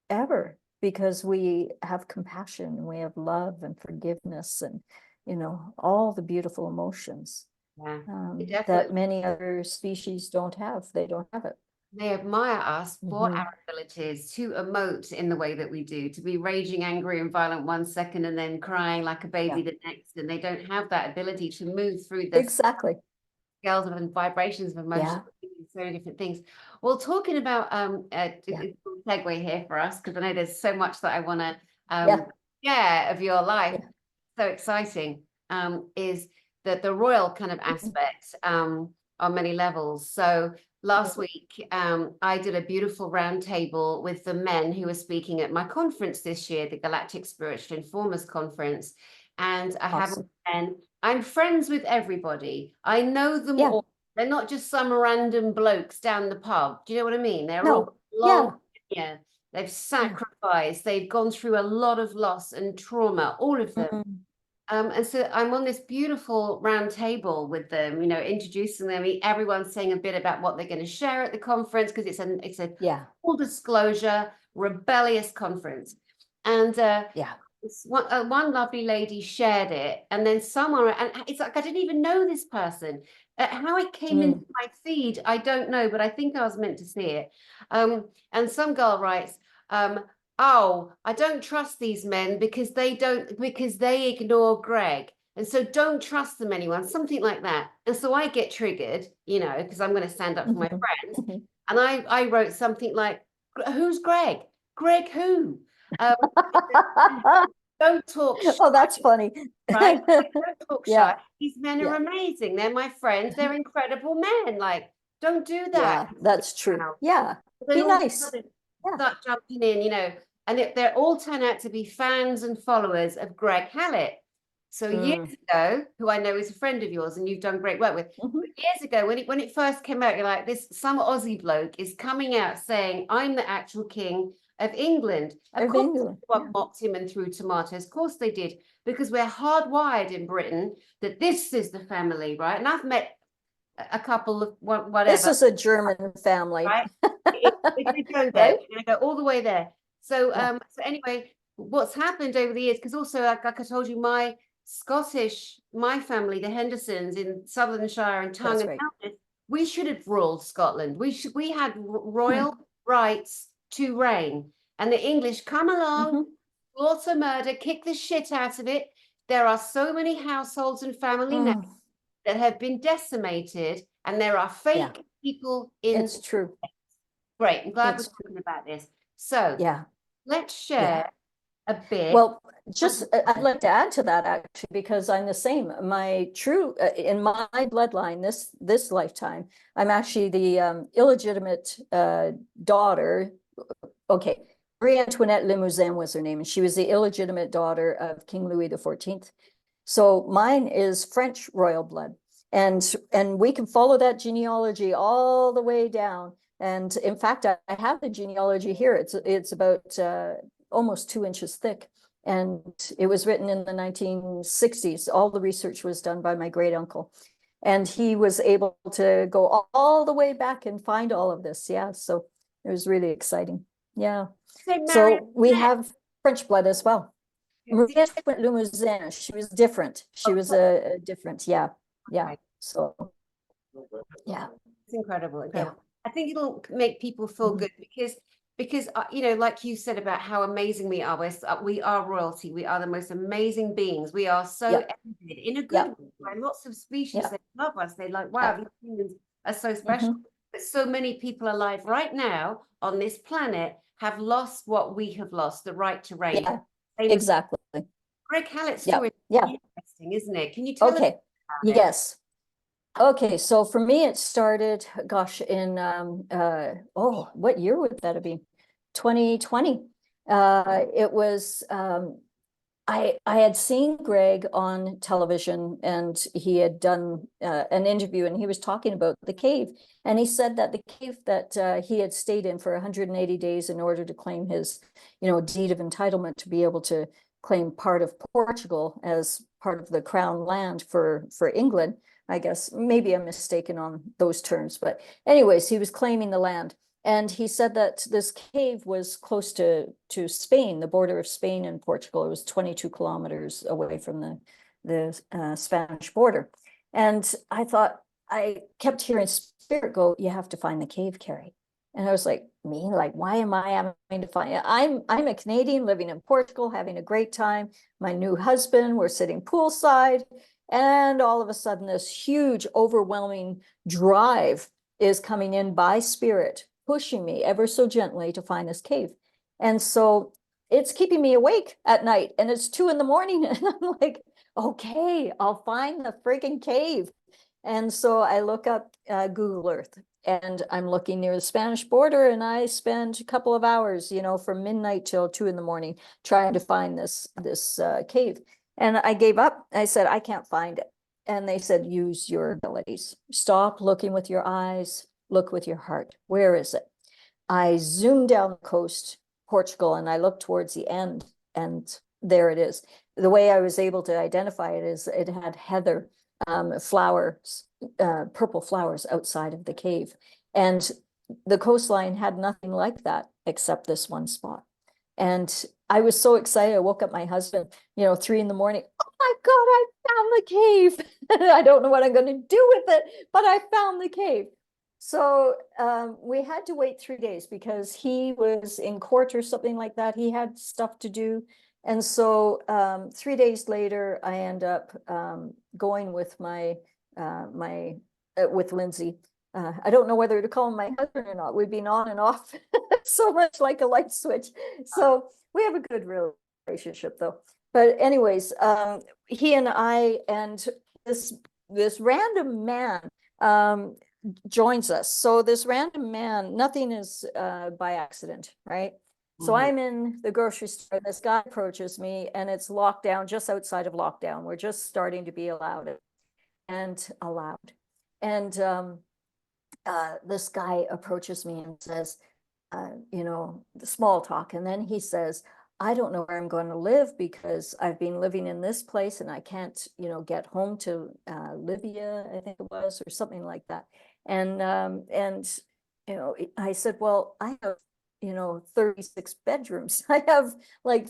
[SPEAKER 2] ever, because we have compassion, we have love and forgiveness, and you know, all the beautiful emotions
[SPEAKER 1] Yeah.
[SPEAKER 2] that
[SPEAKER 1] Definitely.
[SPEAKER 2] many other species don't have. They don't have it.
[SPEAKER 1] They admire us for
[SPEAKER 2] Mhm.
[SPEAKER 1] our abilities to emote in the way that we do, to be raging, angry, and violent one second and then crying like a
[SPEAKER 2] Yeah,
[SPEAKER 1] baby the next. And they don't have that ability to move through the
[SPEAKER 2] exactly.
[SPEAKER 1] scales of and vibrations of emotion,
[SPEAKER 2] Yeah,
[SPEAKER 1] so many different things. Well, talking about
[SPEAKER 2] yeah,
[SPEAKER 1] a segue here for us, because I know there's so much that I want to
[SPEAKER 2] yeah,
[SPEAKER 1] share of your life.
[SPEAKER 2] yeah.
[SPEAKER 1] So exciting. Is that the royal kind of
[SPEAKER 2] Mhm.
[SPEAKER 1] aspect. on many levels. So last week, I did a beautiful roundtable with the men who were speaking at my conference this year, the Galactic Spiritual Informers Conference. And I have
[SPEAKER 2] Awesome.
[SPEAKER 1] men, I'm friends with everybody. I know them
[SPEAKER 2] Yeah.
[SPEAKER 1] all. They're not just some random blokes down the pub. Do you know what I mean? They're all
[SPEAKER 2] No.
[SPEAKER 1] long, yeah. They've
[SPEAKER 2] Yeah.
[SPEAKER 1] sacrificed. They've gone through a lot of loss and trauma, all of them.
[SPEAKER 2] Mhm.
[SPEAKER 1] And so I'm on this beautiful round table with them, you know, introducing them. Everyone's saying a bit about what they're going to share at the conference, because it's a
[SPEAKER 2] Yeah.
[SPEAKER 1] full disclosure, rebellious conference. And
[SPEAKER 2] Yeah.
[SPEAKER 1] one lovely lady shared it, and then someone, and it's like I didn't even know this person. How it came into my feed, I don't know, but I think I was meant to see it. And some girl writes, oh, I don't trust these men because they ignore Greg. And so don't trust them, anyone, something like that. And so I get triggered, you know, because I'm going to stand up for my friends.
[SPEAKER 2] Mhm.
[SPEAKER 1] And I wrote something like, who's Greg? Greg who? Um, don't talk shit,
[SPEAKER 2] Oh, that's funny.
[SPEAKER 1] right? Like, don't talk
[SPEAKER 2] Yeah.
[SPEAKER 1] shy. These men are
[SPEAKER 2] Yeah.
[SPEAKER 1] amazing. They're my friends. They're incredible men. Like, don't do that.
[SPEAKER 2] Yeah, that's true.
[SPEAKER 1] Now.
[SPEAKER 2] Yeah.
[SPEAKER 1] Then
[SPEAKER 2] Be
[SPEAKER 1] all of a
[SPEAKER 2] nice.
[SPEAKER 1] sudden
[SPEAKER 2] Yeah.
[SPEAKER 1] start jumping in, you know, and they're all turn out to be fans and followers of Greg Hallett. So years ago, who I know is a friend of yours and you've done great work with,
[SPEAKER 2] Mhm.
[SPEAKER 1] but years ago when it first came out, you're like, this some Aussie bloke is coming out saying, I'm the actual king of England. Of course,
[SPEAKER 2] England.
[SPEAKER 1] what mocked him and threw tomatoes. Of course they did, because we're hardwired in Britain that this is the family, right? And I've met a couple of
[SPEAKER 2] This
[SPEAKER 1] whatever,
[SPEAKER 2] is a German family,
[SPEAKER 1] right? We're going to go there.
[SPEAKER 2] right?
[SPEAKER 1] We're going to go all the way there. So,
[SPEAKER 2] Yeah.
[SPEAKER 1] so anyway, what's happened over the years? Because also, like I told you, my family, the Hendersons in Sutherlandshire and Tongue
[SPEAKER 2] That's
[SPEAKER 1] and
[SPEAKER 2] right.
[SPEAKER 1] Howard, we should have ruled Scotland. We had
[SPEAKER 2] Hmm.
[SPEAKER 1] royal rights to reign, and the English come along,
[SPEAKER 2] Mhm.
[SPEAKER 1] slaughter, murder, kick the shit out of it. There are so many households and family names
[SPEAKER 2] Mm.
[SPEAKER 1] that have been decimated, and there are
[SPEAKER 2] Yeah,
[SPEAKER 1] fake people in.
[SPEAKER 2] it's true.
[SPEAKER 1] Great. I'm glad we're
[SPEAKER 2] It's true.
[SPEAKER 1] talking about this. So
[SPEAKER 2] Yeah.
[SPEAKER 1] let's
[SPEAKER 2] Yeah.
[SPEAKER 1] share a bit.
[SPEAKER 2] Well, just I'd like to add to that actually, because I'm the same. My true in my bloodline, this lifetime, I'm actually the illegitimate daughter. Okay, Marie Antoinette Limousin was her name, and she was the illegitimate daughter of King Louis XIV. So mine is French royal blood, and we can follow that genealogy all the way down. And in fact, I have the genealogy here. It's about almost 2 inches thick, and it was written in the 1960s. All the research was done by my great uncle, and he was able to go all the way back and find all of this. Yeah, so it was really exciting. Yeah.
[SPEAKER 1] Say Marie
[SPEAKER 2] So we have French blood as well. Marie
[SPEAKER 1] Antoinette.
[SPEAKER 2] Antoinette Limousin, she was different. She was a different, yeah, yeah.
[SPEAKER 1] Okay.
[SPEAKER 2] So yeah,
[SPEAKER 1] It's incredible,
[SPEAKER 2] yeah.
[SPEAKER 1] incredible. I think it'll make people feel
[SPEAKER 2] Mhm.
[SPEAKER 1] good because you know, like you said about how amazing we are. We are royalty. We are the most amazing beings. We are so
[SPEAKER 2] Yeah,
[SPEAKER 1] envied in a good
[SPEAKER 2] yeah,
[SPEAKER 1] way. By lots of species,
[SPEAKER 2] yeah,
[SPEAKER 1] they love us. They're like,
[SPEAKER 2] yeah.
[SPEAKER 1] wow, these humans are so special.
[SPEAKER 2] Mhm.
[SPEAKER 1] But so many people alive right now on this planet have lost what we have lost, the right to reign.
[SPEAKER 2] Yeah,
[SPEAKER 1] Same as
[SPEAKER 2] exactly.
[SPEAKER 1] Greg Hallett's
[SPEAKER 2] Yeah,
[SPEAKER 1] story.
[SPEAKER 2] yeah.
[SPEAKER 1] Interesting, isn't it? Can you tell us
[SPEAKER 2] Okay,
[SPEAKER 1] about it?
[SPEAKER 2] yes. Okay, so for me, it started, gosh, in oh, what year would that have been? 2020. It was I had seen Greg on television, and he had done an interview, and he was talking about the cave. And he said that the cave that he had stayed in for 180 days in order to claim his, deed of entitlement to be able to claim part of Portugal as part of the crown land for England. I guess maybe I'm mistaken on those terms, but anyways, he was claiming the land. And he said that this cave was close to Spain, the border of Spain and Portugal. It was 22 kilometers away from the Spanish border. And I kept hearing spirit go, you have to find the cave, Carrie. And I was like, me? Like, why am I having to find it? I'm a Canadian living in Portugal, having a great time. My new husband, we're sitting poolside. And all of a sudden, this huge, overwhelming drive is coming in by spirit, pushing me ever so gently to find this cave. And so it's keeping me awake at night, and it's 2 in the morning, and I'm like, okay, I'll find the friggin' cave. And so I look up Google Earth, and I'm looking near the Spanish border, and I spend a couple of hours, you know, from midnight till 2 a.m. trying to find this cave. And I gave up. I said, I can't find it. And they said, use your abilities. Stop looking with your eyes, look with your heart. Where is it? I zoomed down the coast, Portugal, and I looked towards the end, and there it is. The way I was able to identify it is it had heather flowers, purple flowers outside of the cave. And the coastline had nothing like that except this one spot. And I was so excited. I woke up my husband, you know, 3 a.m. Oh my God, I found the cave. I don't know what I'm going to do with it, but I found the cave. So we had to wait 3 days because he was in court or something like that. He had stuff to do. And so 3 days later, I end up going with with Lindsay. I don't know whether to call him my husband or not. We've been on and off so much like a light switch. So we have a good relationship though. But anyways, he and I and this random man joins us. So this random man, nothing is by accident, right? So I'm in the grocery store, this guy approaches me, and it's lockdown, just outside of lockdown. We're just starting to be allowed. And this guy approaches me and says, you know, the small talk. And then he says, I don't know where I'm going to live because I've been living in this place and I can't, you know, get home to Libya, I think it was, or something like that. And you know, I said, well, I have, you know, 36 bedrooms. I have like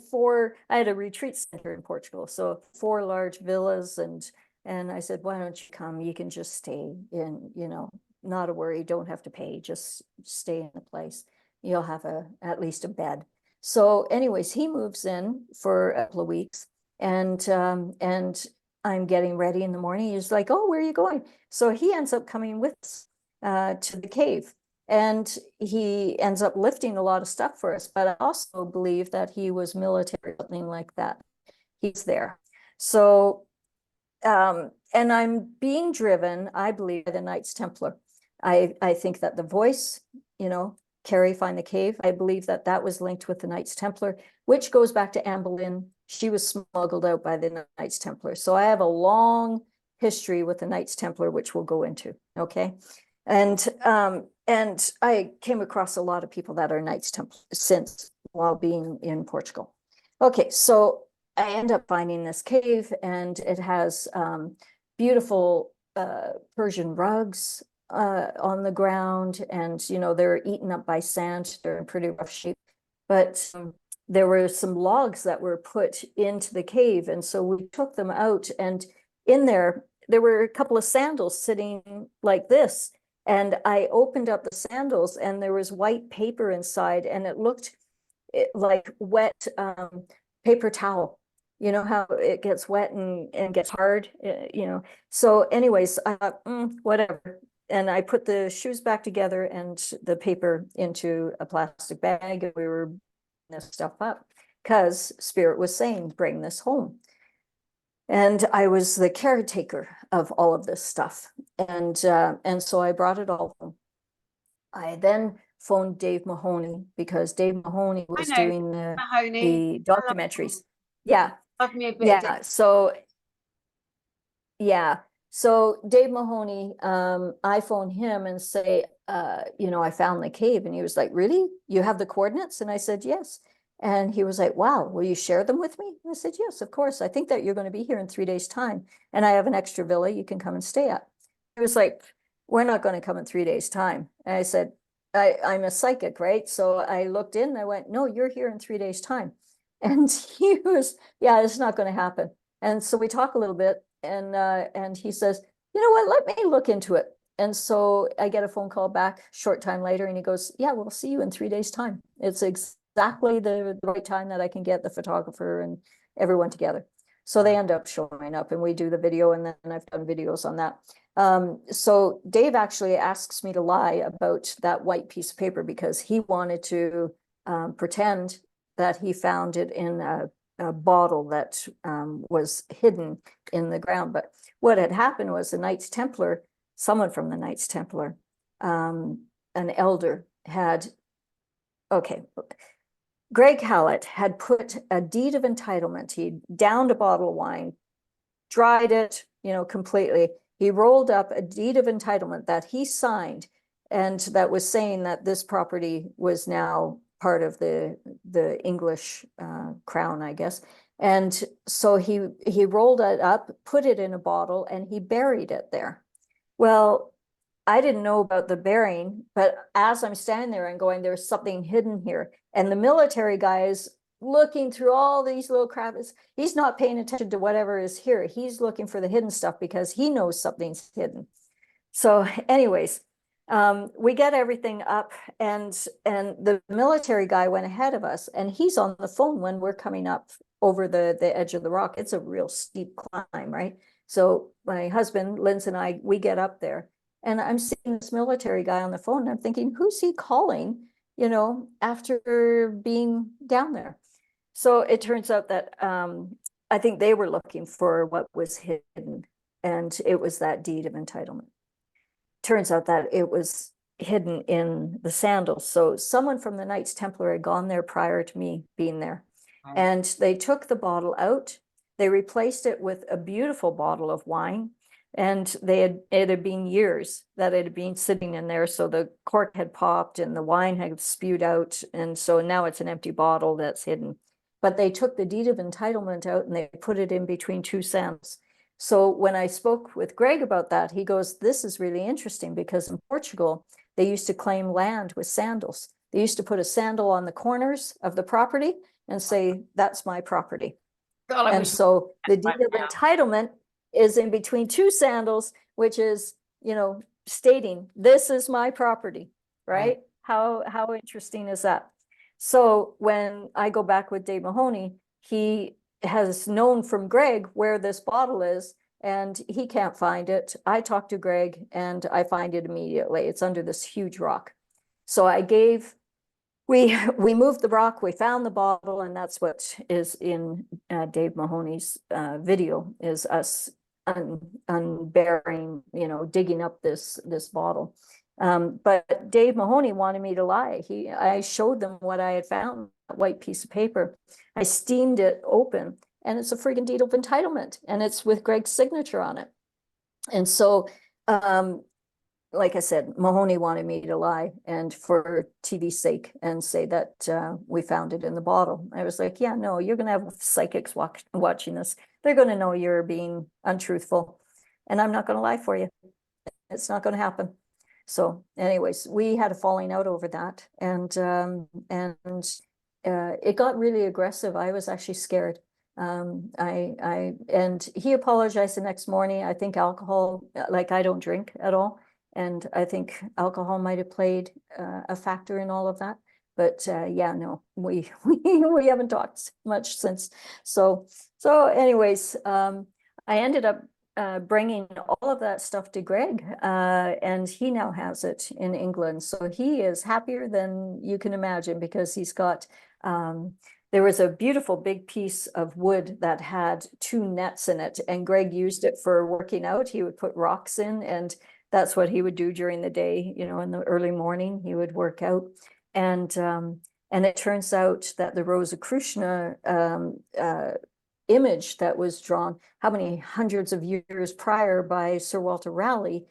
[SPEAKER 2] I had a retreat center in Portugal, so 4 large villas. And I said, why don't you come? You can just stay in, you know, not a worry, don't have to pay, just stay in the place. You'll have at least a bed. So anyways, he moves in for a couple of weeks, and I'm getting ready in the morning. He's like, oh, where are you going? So he ends up coming with us to the cave, and he ends up lifting a lot of stuff for us. But I also believe that he was military, something like that. He's there. So and I'm being driven, I believe, by the Knights Templar. I think that the voice, you know, Carrie, find the cave. I believe that that was linked with the Knights Templar, which goes back to Anne Boleyn. She was smuggled out by the Knights Templar. So I have a long history with the Knights Templar, which we'll go into. Okay. And I came across a lot of people that are Knights Templar since while being in Portugal. Okay, so I end up finding this cave, and it has beautiful Persian rugs on the ground, and you know, they're eaten up by sand. They're in pretty rough shape, but there were some logs that were put into the cave, and so we took them out, and in there were a couple of sandals sitting like this, and I opened up the sandals, and there was white paper inside, and it looked like wet paper towel. You know how it gets wet and gets hard, you know. So anyways, I thought, whatever. And I put the shoes back together and the paper into a plastic bag, and we were bringing this stuff up because Spirit was saying, bring this home. And I was the caretaker of all of this stuff. And so I brought it all home. I then phoned Dave Mahoney because Dave Mahoney was doing the documentaries. Yeah.
[SPEAKER 1] Love me a bit.
[SPEAKER 2] Yeah. So Dave Mahoney, I phoned him and say, you know, I found the cave. And he was like, really? You have the coordinates? And I said, yes. And he was like, wow, will you share them with me? And I said, yes, of course. I think that you're going to be here in 3 days' time. And I have an extra villa you can come and stay at. He was like, we're not going to come in 3 days' time. And I said, I'm a psychic, right? So I looked in and I went, no, you're here in 3 days' time. And he was, yeah, it's not going to happen. And so we talk a little bit, and he says, you know what, let me look into it. And so I get a phone call back short time later, and he goes, yeah, we'll see you in 3 days' time. It's exactly the right time that I can get the photographer and everyone together. So they end up showing up, and we do the video, and then I've done videos on that. So Dave actually asks me to lie about that white piece of paper because he wanted to pretend that he found it in bottle that was hidden in the ground. But what had happened was the Knights Templar, someone from the Knights Templar, an elder had, okay, Greg Hallett had put a deed of entitlement. He downed a bottle of wine, dried it, completely. He rolled up a deed of entitlement that he signed, and that was saying that this property was now part of the English crown, I guess. And so he rolled it up, put it in a bottle, and he buried it there. Well, I didn't know about the burying, but as I'm standing there and going, there's something hidden here. And the military guy is looking through all these little crevices. He's not paying attention to whatever is here. He's looking for the hidden stuff because he knows something's hidden. So anyways, we get everything up, and the military guy went ahead of us, and he's on the phone when we're coming up over the edge of the rock. It's a real steep climb, right? So my husband, Linz, and I, we get up there, and I'm seeing this military guy on the phone, and I'm thinking, who's he calling, after being down there? So it turns out that I think they were looking for what was hidden, and it was that deed of entitlement. Turns out that it was hidden in the sandals. So someone from the Knights Templar had gone there prior to me being there. And they took the bottle out. They replaced it with a beautiful bottle of wine. And it had been years that it had been sitting in there. So the cork had popped and the wine had spewed out. And so now it's an empty bottle that's hidden. But they took the deed of entitlement out and they put it in between two sandals. So when I spoke with Greg about that, he goes, this is really interesting, because in Portugal, they used to claim land with sandals. They used to put a sandal on the corners of the property and say, that's my property.
[SPEAKER 1] God,
[SPEAKER 2] and so the deed of entitlement is in between two sandals, which is, stating this is my property, right? How interesting is that? So when I go back with Dave Mahoney, he has known from Greg where this bottle is, and he can't find it. I talked to Greg and I find it immediately. It's under this huge rock. So we moved the rock, we found the bottle, and that's what is in Dave Mahoney's video, is us unburying, digging up this bottle. But Dave Mahoney wanted me to lie. I showed them what I had found, that white piece of paper. I steamed it open, and it's a friggin' deed of entitlement, and it's with Greg's signature on it. And so, like I said, Mahoney wanted me to lie, and for TV's sake, and say that we found it in the bottle. I was like, yeah, no, you're going to have psychics watching this. They're going to know you're being untruthful, and I'm not going to lie for you. It's not going to happen. So anyways, we had a falling out over that, and it got really aggressive. I was actually scared. And he apologized the next morning. I think alcohol, like I don't drink at all, and I think alcohol might have played a factor in all of that. But yeah, no, we haven't talked much since. So anyways, I ended up bringing all of that stuff to Greg, and he now has it in England. So he is happier than you can imagine, because he's got, there was a beautiful big piece of wood that had 2 nets in it, and Greg used it for working out. He would put rocks in, and that's what he would do during the day, in the early morning, he would work out. And it turns out that the Rosicrucian image that was drawn, how many hundreds of years prior, by Sir Walter Raleigh,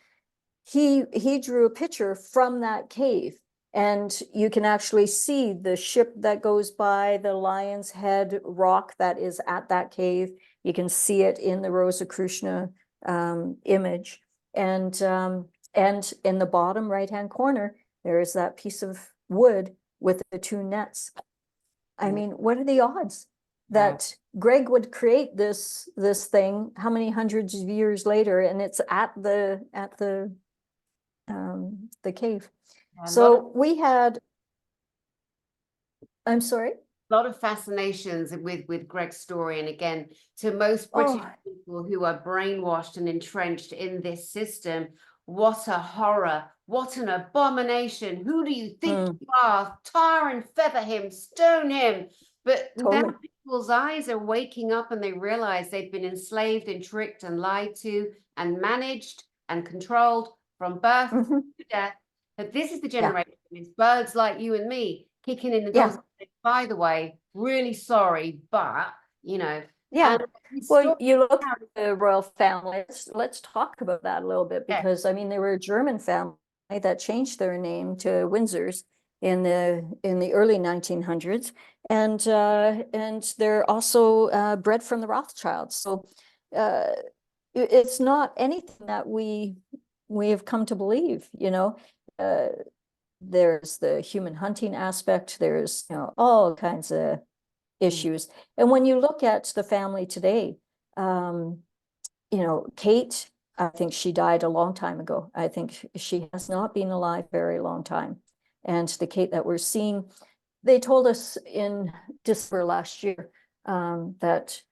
[SPEAKER 2] he drew a picture from that cave, and you can actually see the ship that goes by, the lion's head rock that is at that cave. You can see it in the Rosicrucian image, and in the bottom right hand corner there is that piece of wood with the 2 nets. I mean, what are the odds that Greg would create this thing how many hundreds of years later, and it's at the cave. So we had, I'm sorry?
[SPEAKER 1] A lot of fascinations with Greg's story. And again, to most British people who are brainwashed and entrenched in this system, what a horror, what an abomination. Who do you think you are? Tar and feather him, stone him. But
[SPEAKER 2] Totally.
[SPEAKER 1] now people's eyes are waking up and they realize they've been enslaved and tricked and lied to and managed and controlled from birth
[SPEAKER 2] Mhm.
[SPEAKER 1] to death. But this is the
[SPEAKER 2] Yeah.
[SPEAKER 1] generation, it's birds like you and me kicking in the
[SPEAKER 2] Yeah.
[SPEAKER 1] doors. By the way, really sorry, but you know,
[SPEAKER 2] Yeah.
[SPEAKER 1] and
[SPEAKER 2] Well, you look at the royal family. Let's talk about that a little bit,
[SPEAKER 1] yeah.
[SPEAKER 2] because I mean, they were a German family that changed their name to Windsors in the early 1900s, and they're also bred from the Rothschilds. So it's not anything that we have come to believe. There's the human hunting aspect. There's all kinds of issues. And when you look at the family today, Kate, I think she died a long time ago. I think she has not been alive very long time. And the Kate that we're seeing, they told us in December last year that,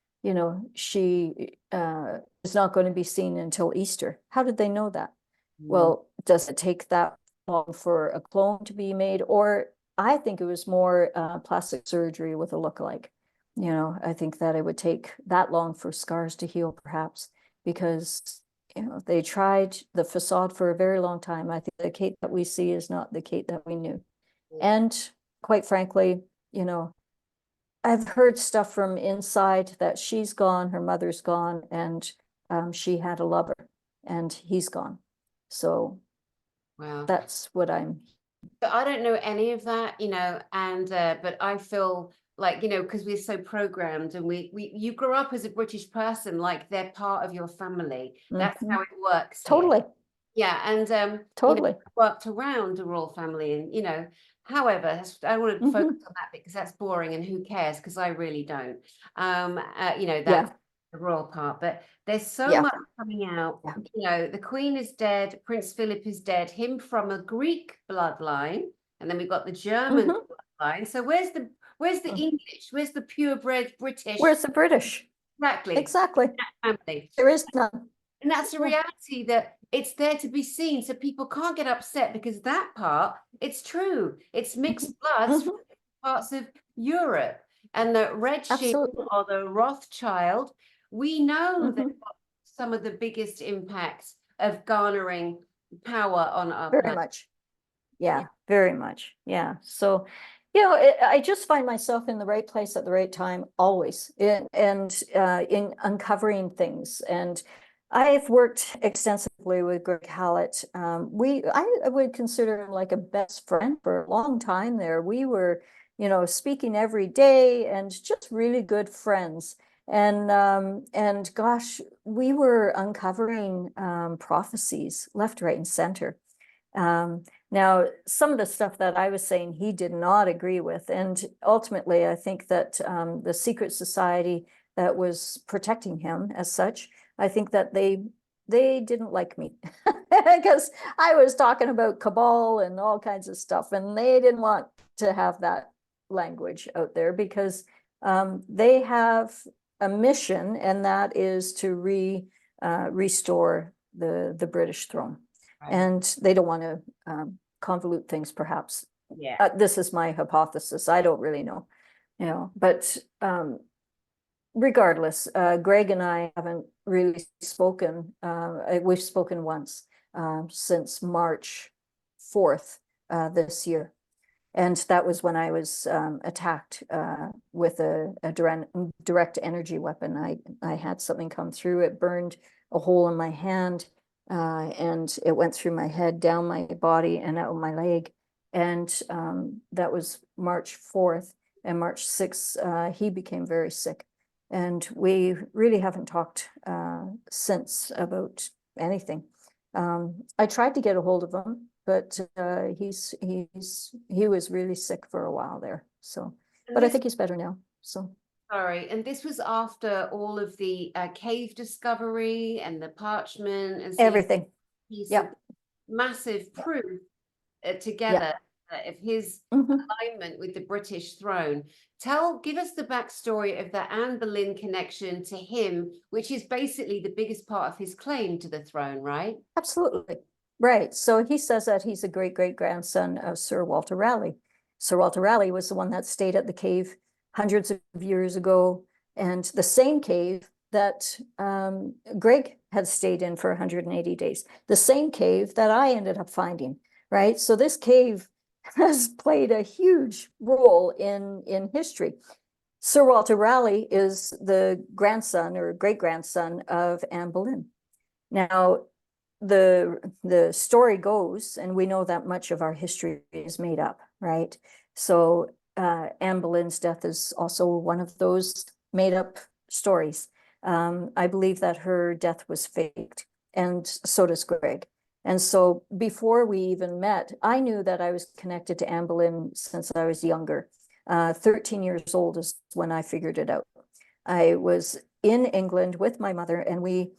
[SPEAKER 2] she is not going to be seen until Easter. How did they know that? Well, does it take that long for a clone to be made? Or I think it was more plastic surgery with a lookalike. I think that it would take that long for scars to heal, perhaps, because they tried the facade for a very long time. I think the Kate that we see is not the Kate that we knew. And quite frankly, I've heard stuff from inside that she's gone, her mother's gone, and she had a lover, and he's gone. So
[SPEAKER 1] Wow.
[SPEAKER 2] that's what I'm.
[SPEAKER 1] But I don't know any of that, and but I feel like, because we're so programmed and you grow up as a British person, like they're part of your family. That's how it works here.
[SPEAKER 2] Totally.
[SPEAKER 1] Yeah, and
[SPEAKER 2] Totally.
[SPEAKER 1] worked around the royal family, and however, I want to focus on that because that's boring and who cares? Because I really don't. That's the royal part, but there's so much coming out. The Queen is dead, Prince Philip is dead, him from a Greek bloodline, and then we've got the German bloodline. So where's the English? Where's the purebred British?
[SPEAKER 2] Where's the British? Exactly.
[SPEAKER 1] Family?
[SPEAKER 2] There is none.
[SPEAKER 1] And that's the reality, that it's there to be seen. So people can't get upset, because that part, it's true. It's mixed bloods from parts of Europe. And the Red Shield or the Rothschild, we know that some of the biggest impacts of garnering power on our
[SPEAKER 2] Very
[SPEAKER 1] planet.
[SPEAKER 2] much. Yeah, very much. Yeah. So, I just find myself in the right place at the right time, always, and in uncovering things. And I've worked extensively with Greg Hallett. I would consider him like a best friend for a long time there. We were, speaking every day and just really good friends. And gosh, we were uncovering prophecies left, right, and center. Now, some of the stuff that I was saying, he did not agree with. And ultimately, I think that the secret society that was protecting him as such, I think that they didn't like me because I was talking about cabal and all kinds of stuff, and they didn't want to have that language out there, because they have a mission, and that is to restore the British throne. And they don't want to convolute things, perhaps.
[SPEAKER 1] Yeah.
[SPEAKER 2] This is my hypothesis. I don't really know, but regardless, Greg and I haven't really spoken. We've spoken once since March 4th this year. And that was when I was attacked with a direct energy weapon. I had something come through. It burned a hole in my hand, and it went through my head, down my body, and out my leg. And that was March 4th. And March 6th, he became very sick. And we really haven't talked since about anything. I tried to get a hold of him, but he was really sick for a while there. So, but I think he's better now. So.
[SPEAKER 1] Sorry, and this was after all of the cave discovery and the parchment and
[SPEAKER 2] everything.
[SPEAKER 1] Yeah, massive proof together of his alignment with the British throne. Give us the backstory of the Anne Boleyn connection to him, which is basically the biggest part of his claim to the throne, right?
[SPEAKER 2] Absolutely. Right. So he says that he's a great-great-grandson of Sir Walter Raleigh. Sir Walter Raleigh was the one that stayed at the cave hundreds of years ago, and the same cave that Greg had stayed in for 180 days, the same cave that I ended up finding, right? So this cave has played a huge role in history. Sir Walter Raleigh is the grandson or great-grandson of Anne Boleyn. Now, the story goes, and we know that much of our history is made up, right? So Anne Boleyn's death is also one of those made up stories. I believe that her death was faked, and so does Greg. And so before we even met, I knew that I was connected to Anne Boleyn since I was younger. 13 years old is when I figured it out. I was in England with my mother, and we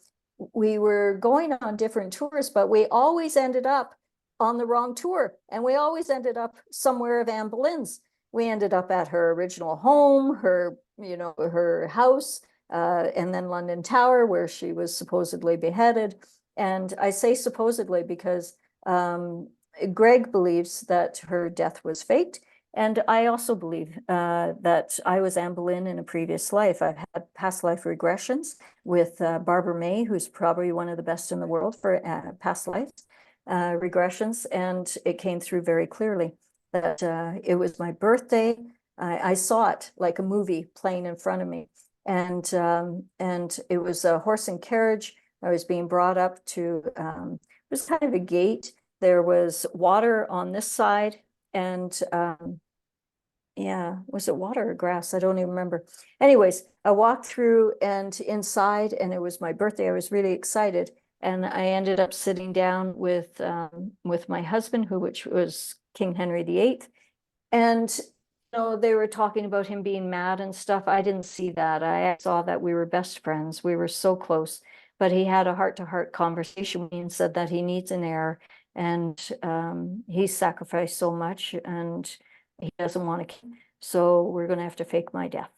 [SPEAKER 2] were going on different tours, but we always ended up on the wrong tour, and we always ended up somewhere of Anne Boleyn's. We ended up at her original home, her, you know, her house, and then London Tower, where she was supposedly beheaded. And I say supposedly because Greg believes that her death was faked. And I also believe that I was Anne Boleyn in a previous life. I've had past life regressions with Barbara May, who's probably one of the best in the world for past life regressions. And it came through very clearly that it was my birthday. I saw it like a movie playing in front of me. And it was a horse and carriage. I was being brought up to, it was kind of a gate. There was water on this side, and yeah, was it water or grass? I don't even remember. Anyways, I walked through and inside, and it was my birthday. I was really excited, and I ended up sitting down with my husband, which was King Henry VIII, and you know, they were talking about him being mad and stuff. I didn't see that. I saw that we were best friends. We were so close. But he had a heart-to-heart conversation with me and said that he needs an heir, and he's sacrificed so much, and he doesn't want to, so we're going to have to fake my death.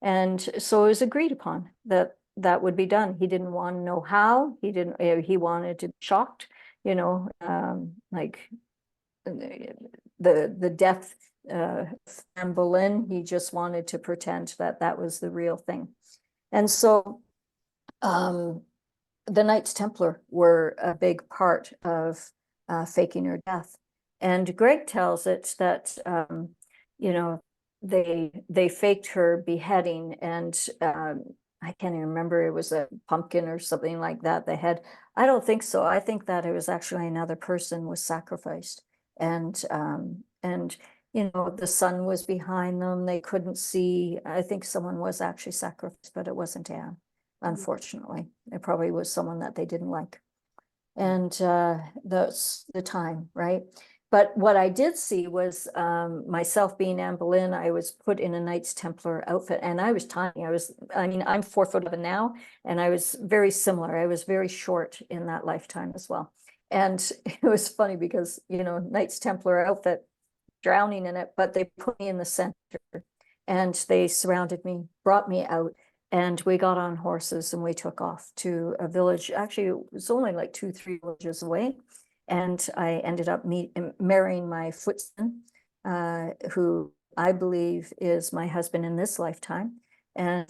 [SPEAKER 2] And so it was agreed upon that that would be done. He didn't want to know how. He didn't. He wanted to be shocked, you know, like the death Anne Boleyn. He just wanted to pretend that that was the real thing. And so the Knights Templar were a big part of faking her death. And Greg tells it that, you know, they faked her beheading, and I can't even remember, it was a pumpkin or something like that they had. I don't think so. I think that it was actually another person was sacrificed. And you know, the sun was behind them. They couldn't see. I think someone was actually sacrificed, but it wasn't Anne. Unfortunately, it probably was someone that they didn't like. And that's the time, right? But what I did see was myself being Anne Boleyn. I was put in a Knights Templar outfit, and I was tiny. I mean, I'm 4'11" now, and I was very similar. I was very short in that lifetime as well. And it was funny because, you know, Knights Templar outfit, drowning in it, but they put me in the center, and they surrounded me, brought me out. And we got on horses and we took off to a village. Actually, it was only like 2-3 villages away. And I ended up marrying my footson, who I believe is my husband in this lifetime. And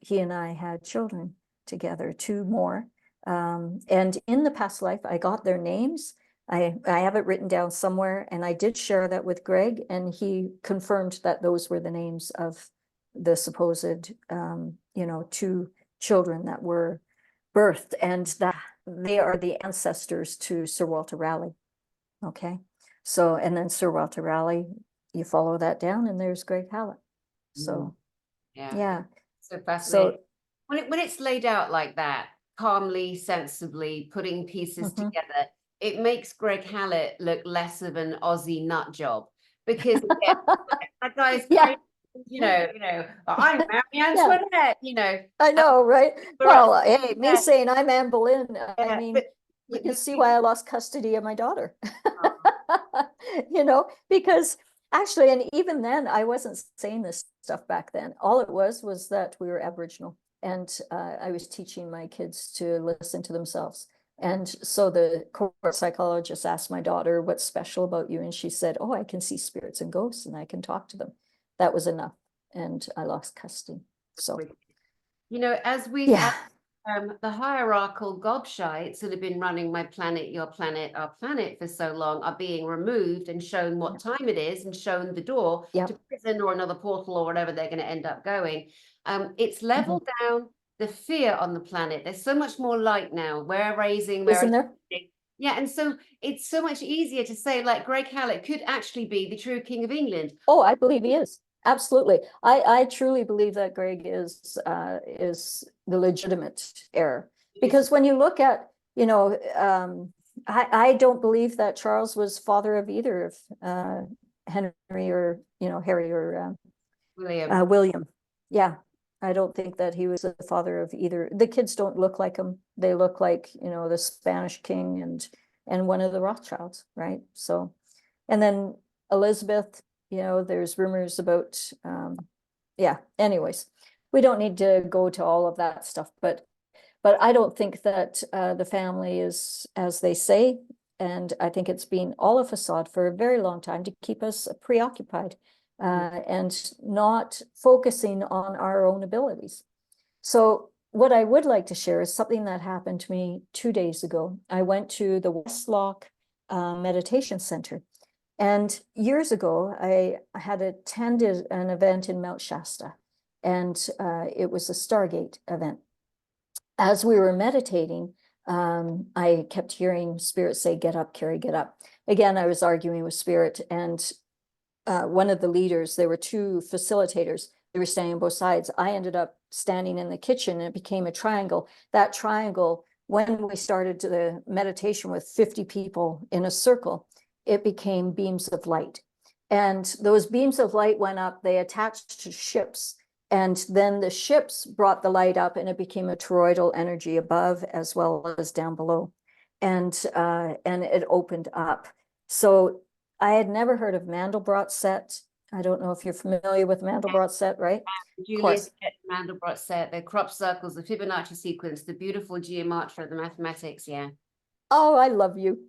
[SPEAKER 2] he and I had children together, 2 more. And in the past life, I got their names. I have it written down somewhere, and I did share that with Greg, and he confirmed that those were the names of the supposed, you know, 2 children that were birthed, and that they are the ancestors to Sir Walter Raleigh. Okay, so, and then Sir Walter Raleigh, you follow that down, and there's Greg Hallett. So, yeah.
[SPEAKER 1] So fascinating. So when it's laid out like that, calmly, sensibly, putting pieces together, it makes Greg Hallett look less of an Aussie nut job, because that guy's crazy. You know, I'm Mary Antoinette, you know.
[SPEAKER 2] I know, right? Well, hey, me saying I'm Anne Boleyn, I mean, you can see why I lost custody of my daughter. You know, because actually, and even then, I wasn't saying this stuff back then. All it was that we were Aboriginal, and I was teaching my kids to listen to themselves. And so the court psychologist asked my daughter, "What's special about you?" And she said, "Oh, I can see spirits and ghosts, and I can talk to them." that was enough, and I lost custody. So,
[SPEAKER 1] you know, as we
[SPEAKER 2] yeah,
[SPEAKER 1] the hierarchical gobshites that have been running my planet, your planet, our planet for so long are being removed and shown what time it is and shown the door
[SPEAKER 2] yeah.
[SPEAKER 1] to prison or another portal or whatever they're going to end up going. It's leveled down the fear on the planet. There's so much more light now. We're raising,
[SPEAKER 2] Isn't there?
[SPEAKER 1] yeah, and so it's so much easier to say like Greg Hallett could actually be the true King of England.
[SPEAKER 2] Oh, I believe he is. Absolutely. I truly believe that Greg is the legitimate heir. Because when you look at, you know, I don't believe that Charles was father of either of Henry or, you know, Harry or
[SPEAKER 1] William.
[SPEAKER 2] William. Yeah. I don't think that he was the father of either. The kids don't look like him. They look like, you know, the Spanish king and one of the Rothschilds, right? So, and then Elizabeth, you know, there's rumors about, yeah, anyways, we don't need to go to all of that stuff, but I don't think that the family is as they say, and I think it's been all a facade for a very long time to keep us preoccupied and not focusing on our own abilities. So what I would like to share is something that happened to me 2 days ago. I went to the Westlock Meditation Center. And years ago, I had attended an event in Mount Shasta, and it was a Stargate event. As we were meditating, I kept hearing Spirit say, "Get up, Carrie, get up." Again, I was arguing with Spirit, and one of the leaders, there were two facilitators, they were standing on both sides. I ended up standing in the kitchen, and it became a triangle. That triangle, when we started the meditation with 50 people in a circle, it became beams of light. And those beams of light went up, they attached to ships. And then the ships brought the light up, and it became a toroidal energy above as well as down below. And it opened up. So I had never heard of Mandelbrot set. I don't know if you're familiar with Mandelbrot set, right?
[SPEAKER 1] Julius Mandelbrot set, the crop circles, the Fibonacci sequence, the beautiful geometry, the mathematics, yeah.
[SPEAKER 2] Oh, I love you.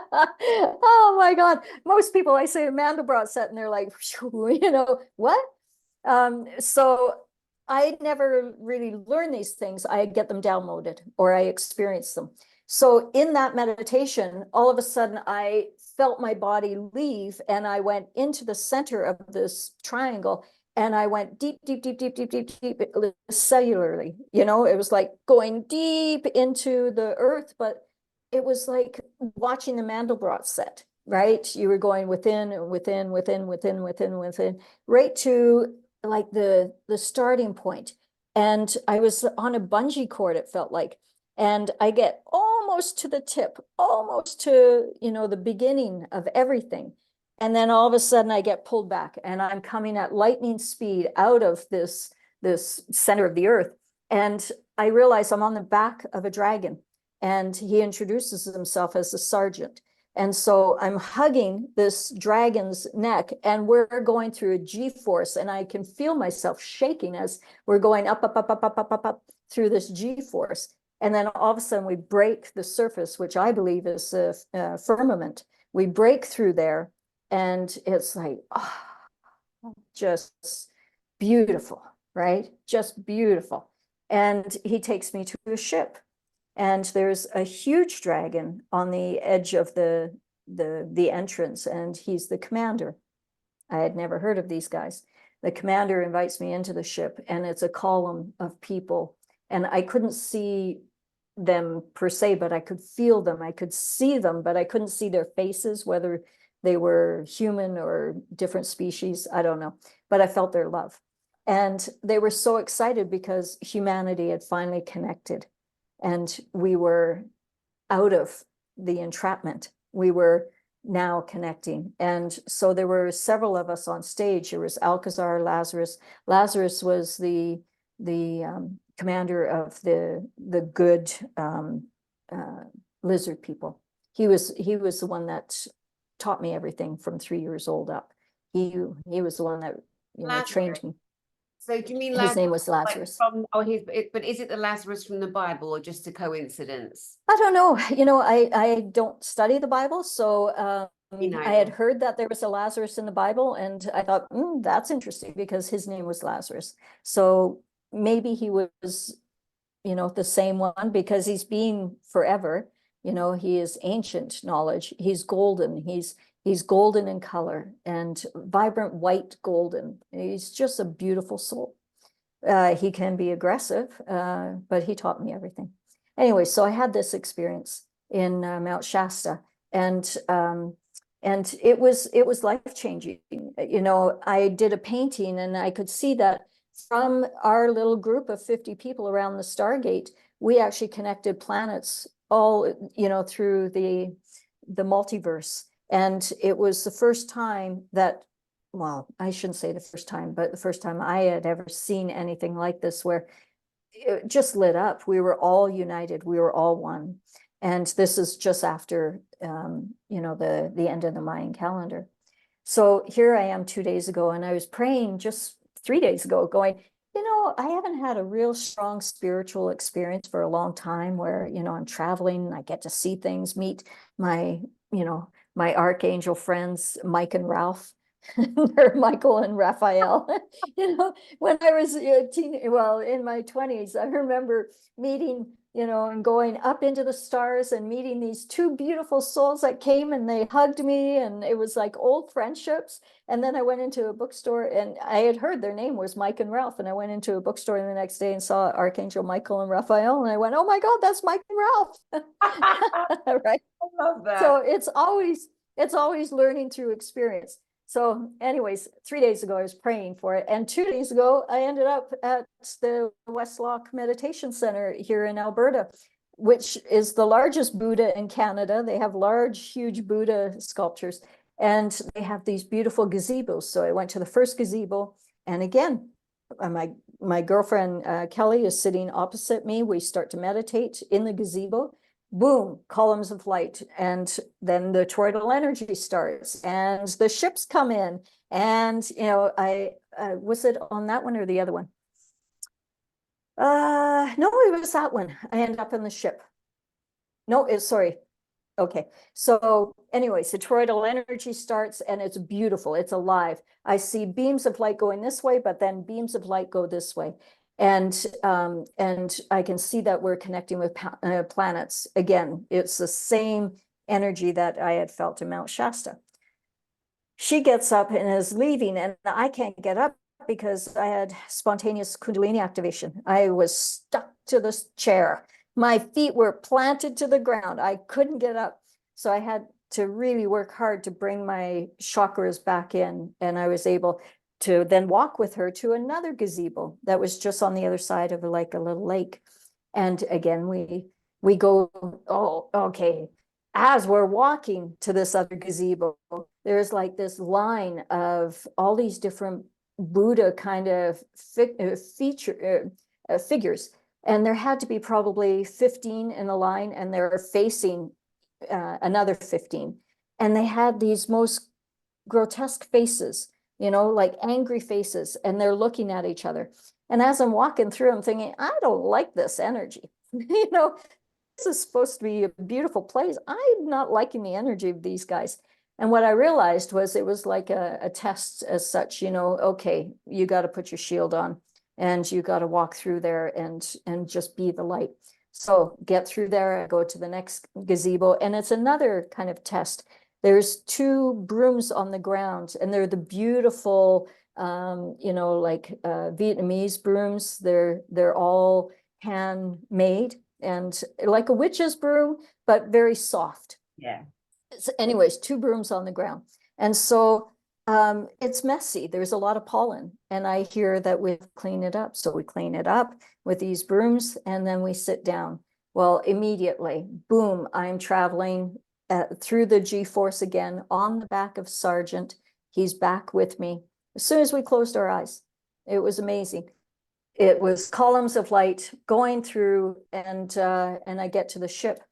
[SPEAKER 2] Oh my God. Most people, I say a Mandelbrot set, and they're like, you know, what? So I never really learned these things. I get them downloaded or I experience them. So in that meditation, all of a sudden I felt my body leave, and I went into the center of this triangle, and I went deep, deep, deep, deep, deep, deep, deep, cellularly. You know, it was like going deep into the earth, but it was like watching the Mandelbrot set, right? You were going within, within, within, within, within, within, right to like the starting point. And I was on a bungee cord, it felt like. And I get almost to the tip, almost to, you know, the beginning of everything. And then all of a sudden I get pulled back, and I'm coming at lightning speed out of this center of the earth. And I realize I'm on the back of a dragon, and he introduces himself as the sergeant. And so I'm hugging this dragon's neck, and we're going through a G-force, and I can feel myself shaking as we're going up, up, up, up, up, up, up, up through this G-force. And then all of a sudden we break the surface, which I believe is a firmament. We break through there, and it's like, oh, just beautiful, right? Just beautiful. And he takes me to a ship, and there's a huge dragon on the edge of the entrance, and he's the commander. I had never heard of these guys. The commander invites me into the ship, and it's a column of people. And I couldn't see them per se, but I could feel them. I could see them, but I couldn't see their faces, whether they were human or different species. I don't know, but I felt their love. And they were so excited because humanity had finally connected, and we were out of the entrapment. We were now connecting. And so there were several of us on stage. There was Alcazar, Lazarus. Lazarus was the commander of the good lizard people. He was the one that taught me everything from 3 years old up. He was the one that, you know, trained me.
[SPEAKER 1] So do you mean
[SPEAKER 2] his name was Lazarus?
[SPEAKER 1] Like but is it the Lazarus from the Bible, or just a coincidence?
[SPEAKER 2] I don't know. You know, I don't study the Bible, so I had heard that there was a Lazarus in the Bible, and I thought, that's interesting because his name was Lazarus. So maybe he was, the same one, because he's been forever. He is ancient knowledge. He's golden. He's golden in color and vibrant white golden. He's just a beautiful soul. He can be aggressive, but he taught me everything. Anyway, so I had this experience in Mount Shasta, and it was life-changing. I did a painting, and I could see that from our little group of 50 people around the Stargate, we actually connected planets all, through the multiverse. And it was the first time that, well, I shouldn't say the first time, but the first time I had ever seen anything like this, where it just lit up. We were all united. We were all one. And this is just after, the end of the Mayan calendar. So here I am 2 days ago, and I was praying just 3 days ago, going, I haven't had a real strong spiritual experience for a long time where, I'm traveling, I get to see things, meet my, my archangel friends, Mike and Ralph, or Michael and Raphael. When I was in my 20s, I remember meeting, and going up into the stars and meeting these two beautiful souls that came, and they hugged me, and it was like old friendships. And then I went into a bookstore, and I had heard their name was Mike and Ralph, and I went into a bookstore the next day and saw Archangel Michael and Raphael, and I went, oh my God, that's Mike and Ralph. Right.
[SPEAKER 1] I love that.
[SPEAKER 2] So it's always learning through experience. So anyways, 3 days ago, I was praying for it. And 2 days ago, I ended up at the Westlock Meditation Center here in Alberta, which is the largest Buddha in Canada. They have large, huge Buddha sculptures, and they have these beautiful gazebos. So I went to the first gazebo, and again, my girlfriend, Kelly, is sitting opposite me. We start to meditate in the gazebo. Boom, columns of light, and then the toroidal energy starts, and the ships come in, and I was it on that one or the other one? No, it was that one. I end up in the ship. No, sorry. Okay, so anyways, the toroidal energy starts, and it's beautiful. It's alive. I see beams of light going this way, but then beams of light go this way. And I can see that we're connecting with planets. Again, it's the same energy that I had felt in Mount Shasta. She gets up and is leaving, and I can't get up because I had spontaneous Kundalini activation. I was stuck to this chair. My feet were planted to the ground. I couldn't get up. So I had to really work hard to bring my chakras back in, and I was able to then walk with her to another gazebo that was just on the other side of like a little lake. And again, we go, oh, okay. As we're walking to this other gazebo, there's like this line of all these different Buddha kind of figures. And there had to be probably 15 in a line, and they're facing another 15. And they had these most grotesque faces, like angry faces, and they're looking at each other. And as I'm walking through, I'm thinking, I don't like this energy. This is supposed to be a beautiful place. I'm not liking the energy of these guys. And what I realized was it was like a test as such, okay, you got to put your shield on, and you got to walk through there and just be the light. So get through there, I go to the next gazebo, and it's another kind of test. There's two brooms on the ground, and they're the beautiful, like Vietnamese brooms. They're all handmade, and like a witch's broom, but very soft.
[SPEAKER 1] Yeah.
[SPEAKER 2] So anyways, two brooms on the ground. And so it's messy. There's a lot of pollen, and I hear that we clean it up. So we clean it up with these brooms, and then we sit down. Well, immediately, boom, I'm traveling through the G-force again on the back of Sergeant. He's back with me. As soon as we closed our eyes, it was amazing. It was columns of light going through, and I get to the ship.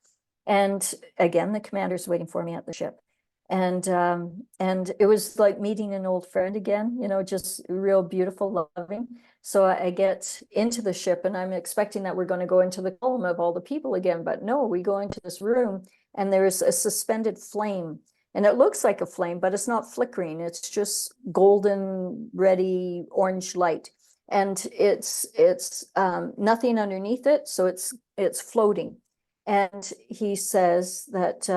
[SPEAKER 2] And again, the commander's waiting for me at the ship. And it was like meeting an old friend again, just real beautiful, loving. So I get into the ship, and I'm expecting that we're going to go into the column of all the people again. But no, we go into this room, and there's a suspended flame. and it looks like a flame, but it's not flickering. It's just golden, reddy, orange light. And it's nothing underneath it, so it's floating. And he says that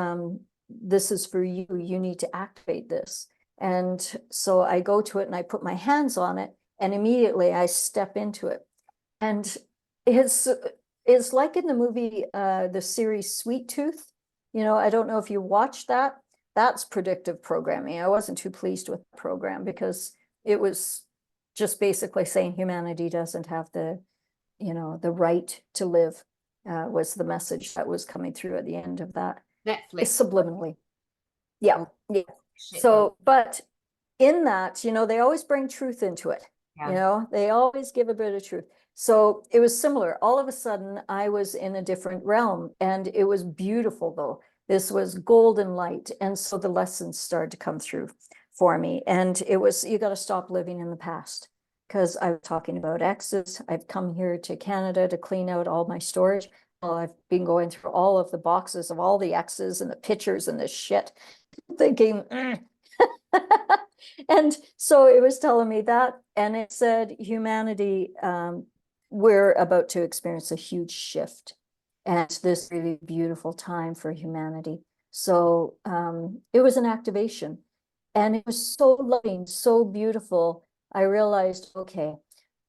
[SPEAKER 2] this is for you. You need to activate this. And so I go to it and I put my hands on it, and immediately I step into it. And it's like in the movie, the series Sweet Tooth. You know, I don't know if you watched that. That's predictive programming. I wasn't too pleased with the program because it was just basically saying humanity doesn't have the, you know, the right to live, was the message that was coming through at the end of that.
[SPEAKER 1] Netflix.
[SPEAKER 2] Subliminally. Yeah.
[SPEAKER 1] Oh,
[SPEAKER 2] Yeah.
[SPEAKER 1] shit.
[SPEAKER 2] So, but in that, you know, they always bring truth into it.
[SPEAKER 1] Yeah.
[SPEAKER 2] You know, they always give a bit of truth. So it was similar. All of a sudden, I was in a different realm, and it was beautiful, though. This was golden light. And so the lessons started to come through for me. And it was, you got to stop living in the past, because I was talking about exes. I've come here to Canada to clean out all my storage. Well, I've been going through all of the boxes of all the exes and the pictures and the shit, thinking, and so it was telling me that, and it said humanity, we're about to experience a huge shift, and this really beautiful time for humanity. So it was an activation, and it was so loving, so beautiful. I realized, okay,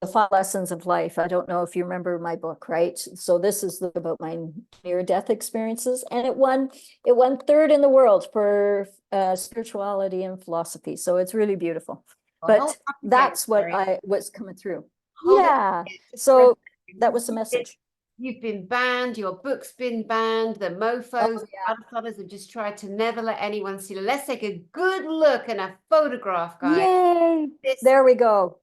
[SPEAKER 2] the 5 lessons of life. I don't know if you remember my book, right? So this is about my near-death experiences, and it won 3rd in the world for spirituality and philosophy. So it's really beautiful.
[SPEAKER 1] Well,
[SPEAKER 2] But that's what was coming through.
[SPEAKER 1] hold
[SPEAKER 2] Yeah.
[SPEAKER 1] it.
[SPEAKER 2] So that was the message.
[SPEAKER 1] You've been banned, your book's been banned, the mofos, butterflies have just tried to never let anyone see. Let's take a good look and a photograph, guys.
[SPEAKER 2] Yay! There we go.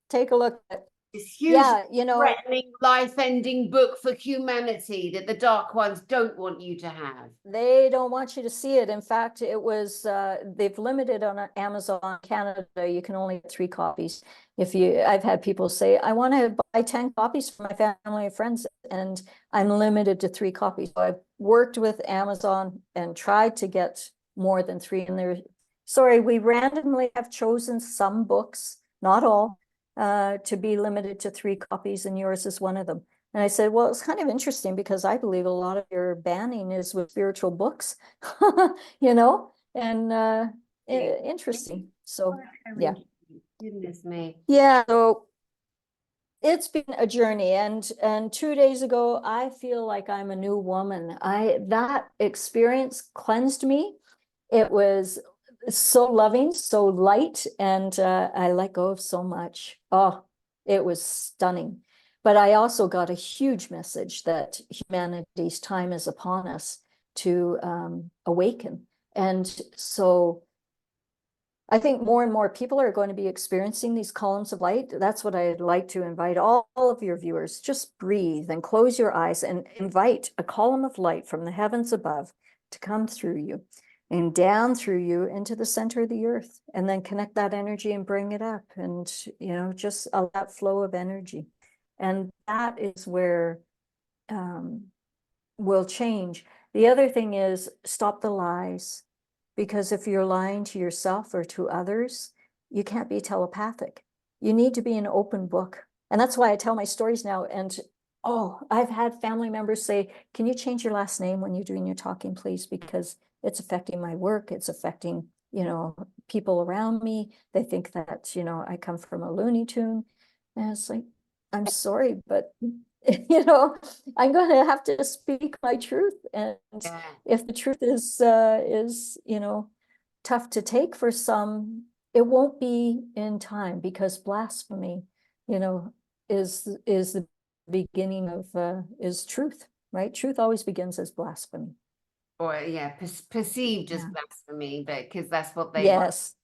[SPEAKER 2] Take a look at
[SPEAKER 1] this huge,
[SPEAKER 2] you know,
[SPEAKER 1] threatening, life-ending book for humanity that the dark ones don't want you to have.
[SPEAKER 2] They don't want you to see it. In fact, it was they've limited on Amazon Canada. You can only get 3 copies. I've had people say, I want to buy 10 copies for my family and friends, and I'm limited to 3 copies. So I've worked with Amazon and tried to get more than 3 in there. Sorry, we randomly have chosen some books, not all, to be limited to 3 copies, and yours is one of them. And I said, well, it's kind of interesting because I believe a lot of your banning is with spiritual books, you know, and interesting. So, yeah.
[SPEAKER 1] Goodness me.
[SPEAKER 2] Yeah. So it's been a journey, and 2 days ago, I feel like I'm a new woman. That experience cleansed me. It was so loving, so light, and I let go of so much. Oh, it was stunning. But I also got a huge message that humanity's time is upon us to awaken. And so I think more and more people are going to be experiencing these columns of light. That's what I'd like to invite all of your viewers. Just breathe and close your eyes and invite a column of light from the heavens above to come through you and down through you into the center of the earth, and then connect that energy and bring it up, and, you know, just allow that flow of energy. And that is where we'll change. The other thing is stop the lies, because if you're lying to yourself or to others, you can't be telepathic. You need to be an open book. And that's why I tell my stories now. And oh, I've had family members say, can you change your last name when you're doing your talking, please? Because it's affecting my work. It's affecting, you know, people around me. They think that, you know, I come from a Looney Tune. And it's like, I'm sorry, but you know, I'm going to have to speak my truth. And if the truth is, you know, tough to take for some, it won't be in time, because blasphemy, you know, is the beginning of, is truth, right? Truth always begins as blasphemy.
[SPEAKER 1] Or perceived as blasphemy, but because that's what they
[SPEAKER 2] yes,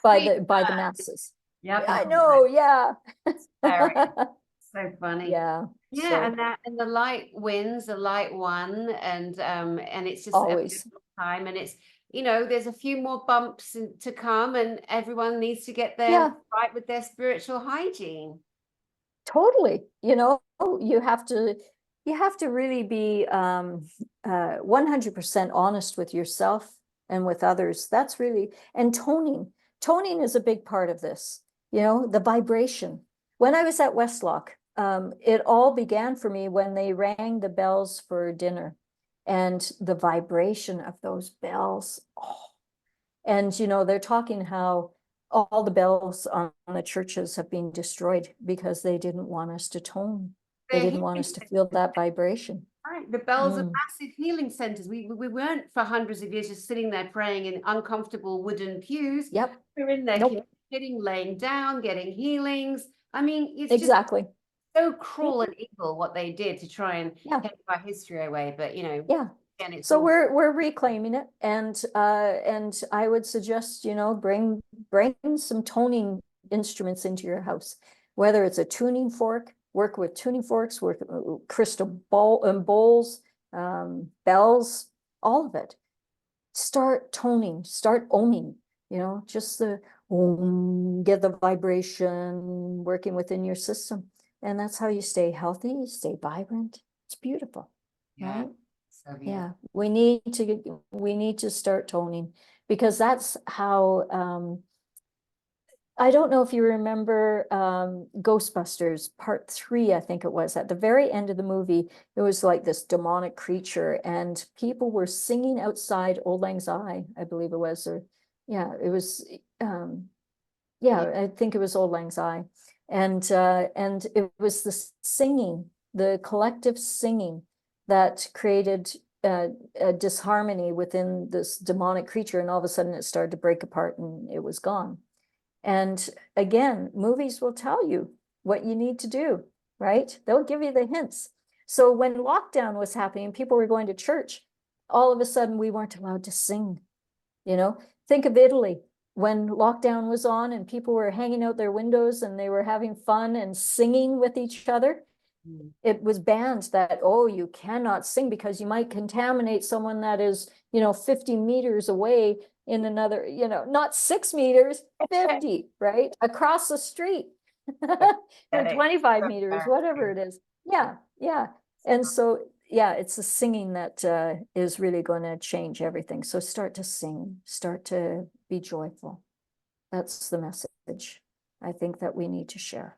[SPEAKER 2] by the masses.
[SPEAKER 1] Yep.
[SPEAKER 2] I know, yeah.
[SPEAKER 1] So funny.
[SPEAKER 2] Yeah.
[SPEAKER 1] Yeah, so. and the light wins, the light won, and it's just
[SPEAKER 2] always
[SPEAKER 1] a time, and it's, you know, there's a few more bumps to come, and everyone needs to get their right with their spiritual hygiene.
[SPEAKER 2] Totally. You know, you have to really be 100% honest with yourself and with others. That's really, and toning is a big part of this, you know, the vibration. When I was at Westlock, it all began for me when they rang the bells for dinner, and the vibration of those bells. Oh. And, you know, they're talking how all the bells on the churches have been destroyed because they didn't want us to tone. They
[SPEAKER 1] They're
[SPEAKER 2] didn't want us to
[SPEAKER 1] healing.
[SPEAKER 2] feel that vibration.
[SPEAKER 1] Right. The bells are
[SPEAKER 2] Mm.
[SPEAKER 1] massive healing centers. We weren't for hundreds of years just sitting there praying in uncomfortable wooden pews.
[SPEAKER 2] Yep.
[SPEAKER 1] We're in there
[SPEAKER 2] Nope.
[SPEAKER 1] getting, laying down, getting healings. I mean, it's just
[SPEAKER 2] Exactly.
[SPEAKER 1] so cruel and evil what they did to try and
[SPEAKER 2] Yeah.
[SPEAKER 1] take our history away. But you know,
[SPEAKER 2] Yeah.
[SPEAKER 1] again, it's
[SPEAKER 2] So
[SPEAKER 1] all
[SPEAKER 2] we're reclaiming it, and I would suggest, you know, bring some toning instruments into your house, whether it's a tuning fork, work with tuning forks, work crystal bowls, bells, all of it. Start toning, start oming, you know, just the get the vibration working within your system, and that's how you stay healthy, stay vibrant. It's beautiful,
[SPEAKER 1] yeah,
[SPEAKER 2] right?
[SPEAKER 1] so beautiful.
[SPEAKER 2] Yeah, we need to start toning, because that's how I don't know if you remember Ghostbusters Part 3, I think it was. At the very end of the movie, it was like this demonic creature, and people were singing outside Old Lang Syne, I believe it was, or yeah, it was yeah, I think it was Old Lang Syne. And it was the singing, the collective singing, that created a disharmony within this demonic creature, and all of a sudden it started to break apart and it was gone. And again, movies will tell you what you need to do, right? They'll give you the hints. So when lockdown was happening, people were going to church, all of a sudden we weren't allowed to sing, you know? Think of Italy when lockdown was on and people were hanging out their windows and they were having fun and singing with each other.
[SPEAKER 1] Mm.
[SPEAKER 2] It was banned that, oh, you cannot sing because you might contaminate someone that is, you know, 50 meters away in another, you know, not 6 meters, 50, right? Across the street or 25 meters, whatever it is. Yeah, yeah. And so, yeah, it's the singing that is really going to change everything. So start to sing, start to be joyful. That's the message I think that we need to share.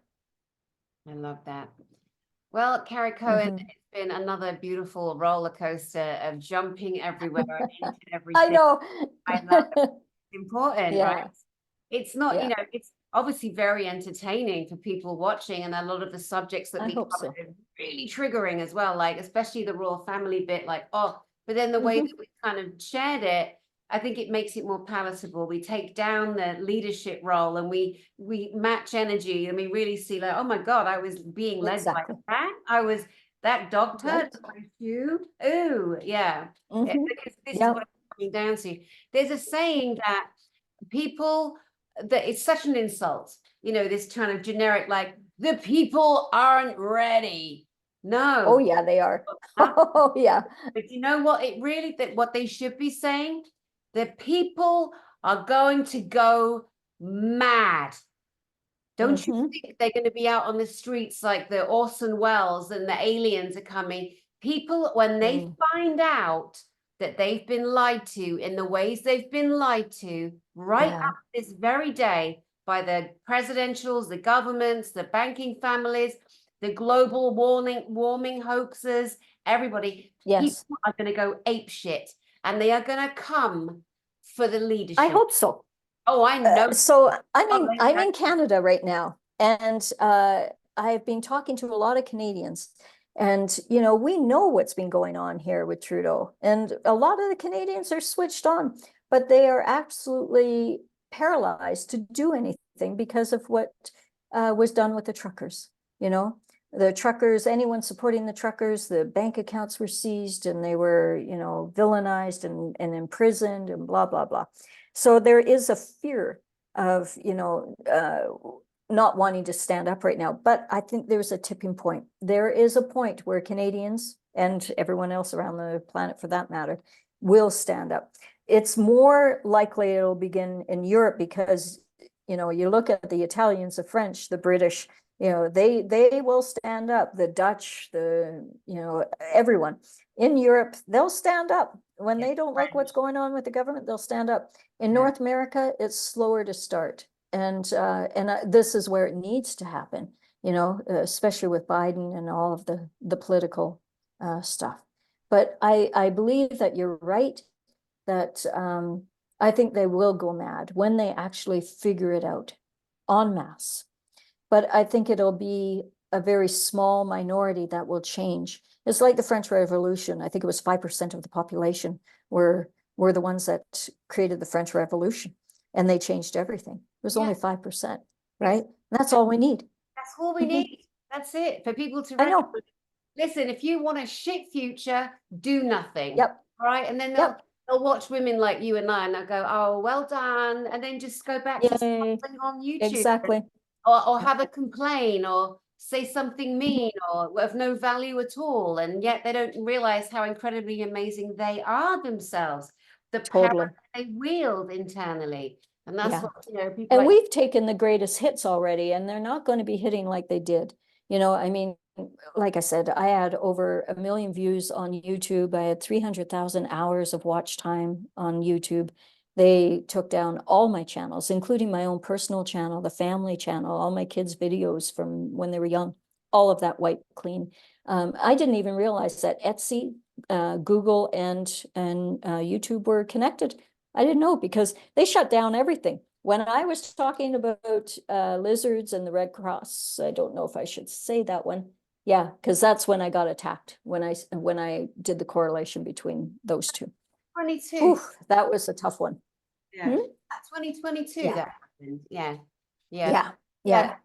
[SPEAKER 1] I love that. Well, Carrie Kohan,
[SPEAKER 2] Mhm.
[SPEAKER 1] it's been another beautiful roller coaster of jumping everywhere into
[SPEAKER 2] I
[SPEAKER 1] everything.
[SPEAKER 2] know.
[SPEAKER 1] I love it. It's important, right?
[SPEAKER 2] Yeah,
[SPEAKER 1] It's not, you
[SPEAKER 2] yeah,
[SPEAKER 1] know, it's obviously very entertaining for people watching, and a lot of the subjects that
[SPEAKER 2] I
[SPEAKER 1] we
[SPEAKER 2] hope
[SPEAKER 1] covered
[SPEAKER 2] so.
[SPEAKER 1] are really triggering as well, like especially the royal family bit, like, oh, but then the way
[SPEAKER 2] Mhm.
[SPEAKER 1] that we kind of shared it, I think it makes it more palatable. We take down the leadership role and we match energy, and we really see like, oh my God, I was being led by
[SPEAKER 2] Exactly.
[SPEAKER 1] that. I was that dog turd
[SPEAKER 2] Right.
[SPEAKER 1] my shoe. Ooh, yeah.
[SPEAKER 2] Mhm.
[SPEAKER 1] Because this is
[SPEAKER 2] Yep.
[SPEAKER 1] what I'm coming down to. There's a saying that people, that it's such an insult, you know, this kind of generic, like the people aren't ready.
[SPEAKER 2] Oh
[SPEAKER 1] No,
[SPEAKER 2] yeah, they are.
[SPEAKER 1] not,
[SPEAKER 2] Oh yeah.
[SPEAKER 1] but you know what it really, that what they should be saying, the people are going to go mad. Don't you
[SPEAKER 2] Mhm.
[SPEAKER 1] think they're going to be out on the streets like the Orson Welles and the aliens are coming? People, when they
[SPEAKER 2] Mm.
[SPEAKER 1] find out that they've been lied to in the ways they've been lied to right
[SPEAKER 2] Yeah.
[SPEAKER 1] up this very day by the presidentials, the governments, the banking families, the global warming hoaxers, everybody,
[SPEAKER 2] Yes.
[SPEAKER 1] people are going to go ape shit, and they are going to come for the
[SPEAKER 2] I
[SPEAKER 1] leadership.
[SPEAKER 2] hope so.
[SPEAKER 1] Oh, I know.
[SPEAKER 2] So
[SPEAKER 1] Oh,
[SPEAKER 2] I'm in Canada right now, and I've been talking to a lot of Canadians, and you know, we know what's been going on here with Trudeau, and a lot of the Canadians are switched on, but they are absolutely paralyzed to do anything because of what was done with the truckers. You know, the truckers, anyone supporting the truckers, the bank accounts were seized, and they were, you know, villainized and imprisoned and blah blah blah. So there is a fear of, you know, not wanting to stand up right now. But I think there's a tipping point. There is a point where Canadians and everyone else around the planet, for that matter, will stand up. It's more likely it'll begin in Europe because, you know, you look at the Italians, the French, the British, you know, they will stand up. The Dutch, the, you know, everyone. in Europe, they'll stand up. When
[SPEAKER 1] Yeah,
[SPEAKER 2] they don't like what's going on with the government, they'll stand up. In
[SPEAKER 1] yeah.
[SPEAKER 2] North America, it's slower to start. And this is where it needs to happen, you know, especially with Biden and all of the political stuff. But I believe that you're right, that I think they will go mad when they actually figure it out en masse. But I think it'll be a very small minority that will change. It's like the French Revolution. I think it was 5% of the population were the ones that created the French Revolution, and they changed everything. It was only 5%, right? That's all we need.
[SPEAKER 1] That's all we need. That's it, for people to
[SPEAKER 2] I know.
[SPEAKER 1] recognize. Listen, if you want a shit future, do nothing.
[SPEAKER 2] Yep.
[SPEAKER 1] All right. And then
[SPEAKER 2] Yep.
[SPEAKER 1] they'll watch women like you and I, and they'll go, oh, well done. And then just go back to
[SPEAKER 2] Yay.
[SPEAKER 1] something on YouTube.
[SPEAKER 2] Exactly.
[SPEAKER 1] Or have a complaint or say something mean or of no value at all. And yet they don't realize how incredibly amazing they are themselves, the power they wield internally. And that's what, you know, people
[SPEAKER 2] And
[SPEAKER 1] like,
[SPEAKER 2] we've taken the greatest hits already, and they're not going to be hitting like they did. You know, I mean, like I said, I had over 1 million views on YouTube. I had 300,000 hours of watch time on YouTube. They took down all my channels, including my own personal channel, the family channel, all my kids' videos from when they were young, all of that wiped clean. I didn't even realize that Etsy, Google, and YouTube were connected. I didn't know, because they shut down everything. When I was talking about lizards and the Red Cross, I don't know if I should say that one. Yeah, because that's when I got attacked, when I did the correlation between those two.
[SPEAKER 1] 22.
[SPEAKER 2] Oof, that was a tough one.
[SPEAKER 1] Yeah. 2022
[SPEAKER 2] Yeah.
[SPEAKER 1] that happened. Yeah.
[SPEAKER 2] Yeah.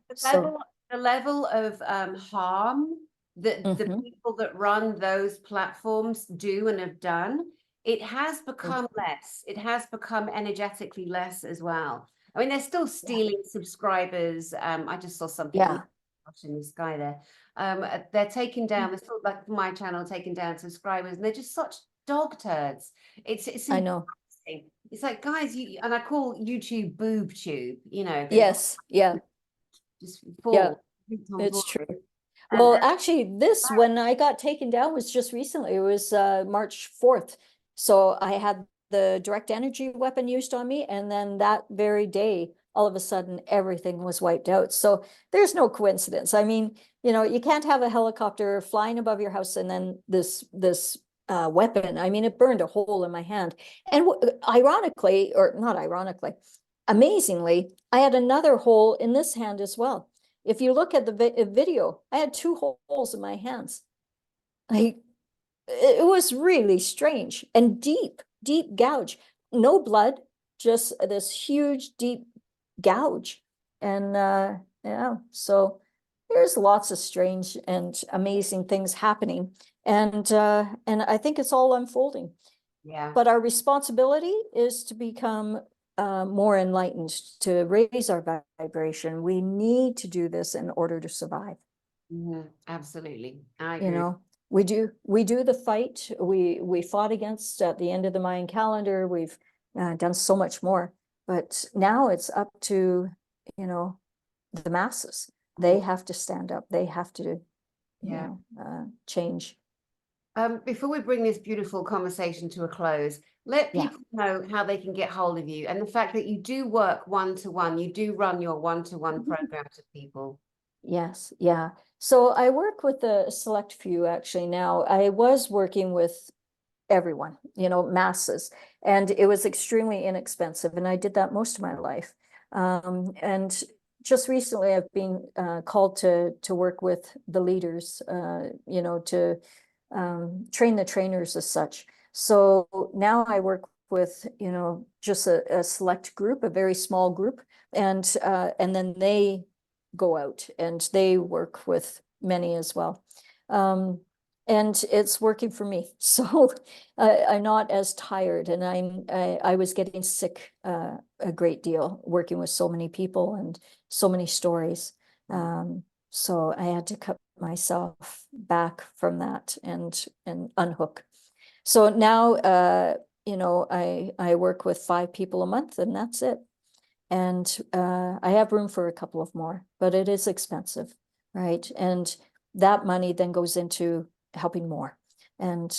[SPEAKER 1] The level of harm that the people that run those platforms do and have done, it has become less. It has become energetically less as well. I mean, they're still stealing subscribers. I just saw something in the sky there. They're taking down, they're still, like my channel, taking down subscribers, and they're just such dog turds. It's
[SPEAKER 2] I know.
[SPEAKER 1] It's like, guys, and I call YouTube boob tube, you know.
[SPEAKER 2] Yes, yeah.
[SPEAKER 1] Just fall.
[SPEAKER 2] It's true. Well, actually, when I got taken down was just recently. It was March 4th. So I had the direct energy weapon used on me, and then that very day, all of a sudden, everything was wiped out. So there's no coincidence. I mean, you know, you can't have a helicopter flying above your house and then this weapon. I mean, it burned a hole in my hand. And ironically, or not ironically, amazingly, I had another hole in this hand as well. If you look at the video, I had 2 holes in my hands. It was really strange and deep gouge. No blood, just this huge, deep gouge. And yeah, so there's lots of strange and amazing things happening. And I think it's all unfolding.
[SPEAKER 1] Yeah.
[SPEAKER 2] But our responsibility is to become more enlightened, to raise our vibration. We need to do this in order to survive.
[SPEAKER 1] Absolutely. I agree.
[SPEAKER 2] You know, we do the fight. We fought against at the end of the Mayan calendar. We've done so much more, but now it's up to, you know, the masses. They have to stand up. They have to, you know, change.
[SPEAKER 1] Before we bring this beautiful conversation to a close, let people know how they can get hold of you, and the fact that you do work one-to-one, you do run your one-to-one program to people.
[SPEAKER 2] Yes, yeah. So I work with a select few actually now. I was working with everyone, you know, masses, and it was extremely inexpensive, and I did that most of my life. And just recently I've been called to work with the leaders, you know, to train the trainers as such. So now I work with, you know, just a select group, a very small group, and then they go out and they work with many as well. And it's working for me. So I'm not as tired, and I was getting sick a great deal working with so many people and so many stories. So I had to cut myself back from that and unhook. So now, you know, I work with 5 people a month, and that's it. And I have room for a couple of more, but it is expensive, right? And that money then goes into helping more. And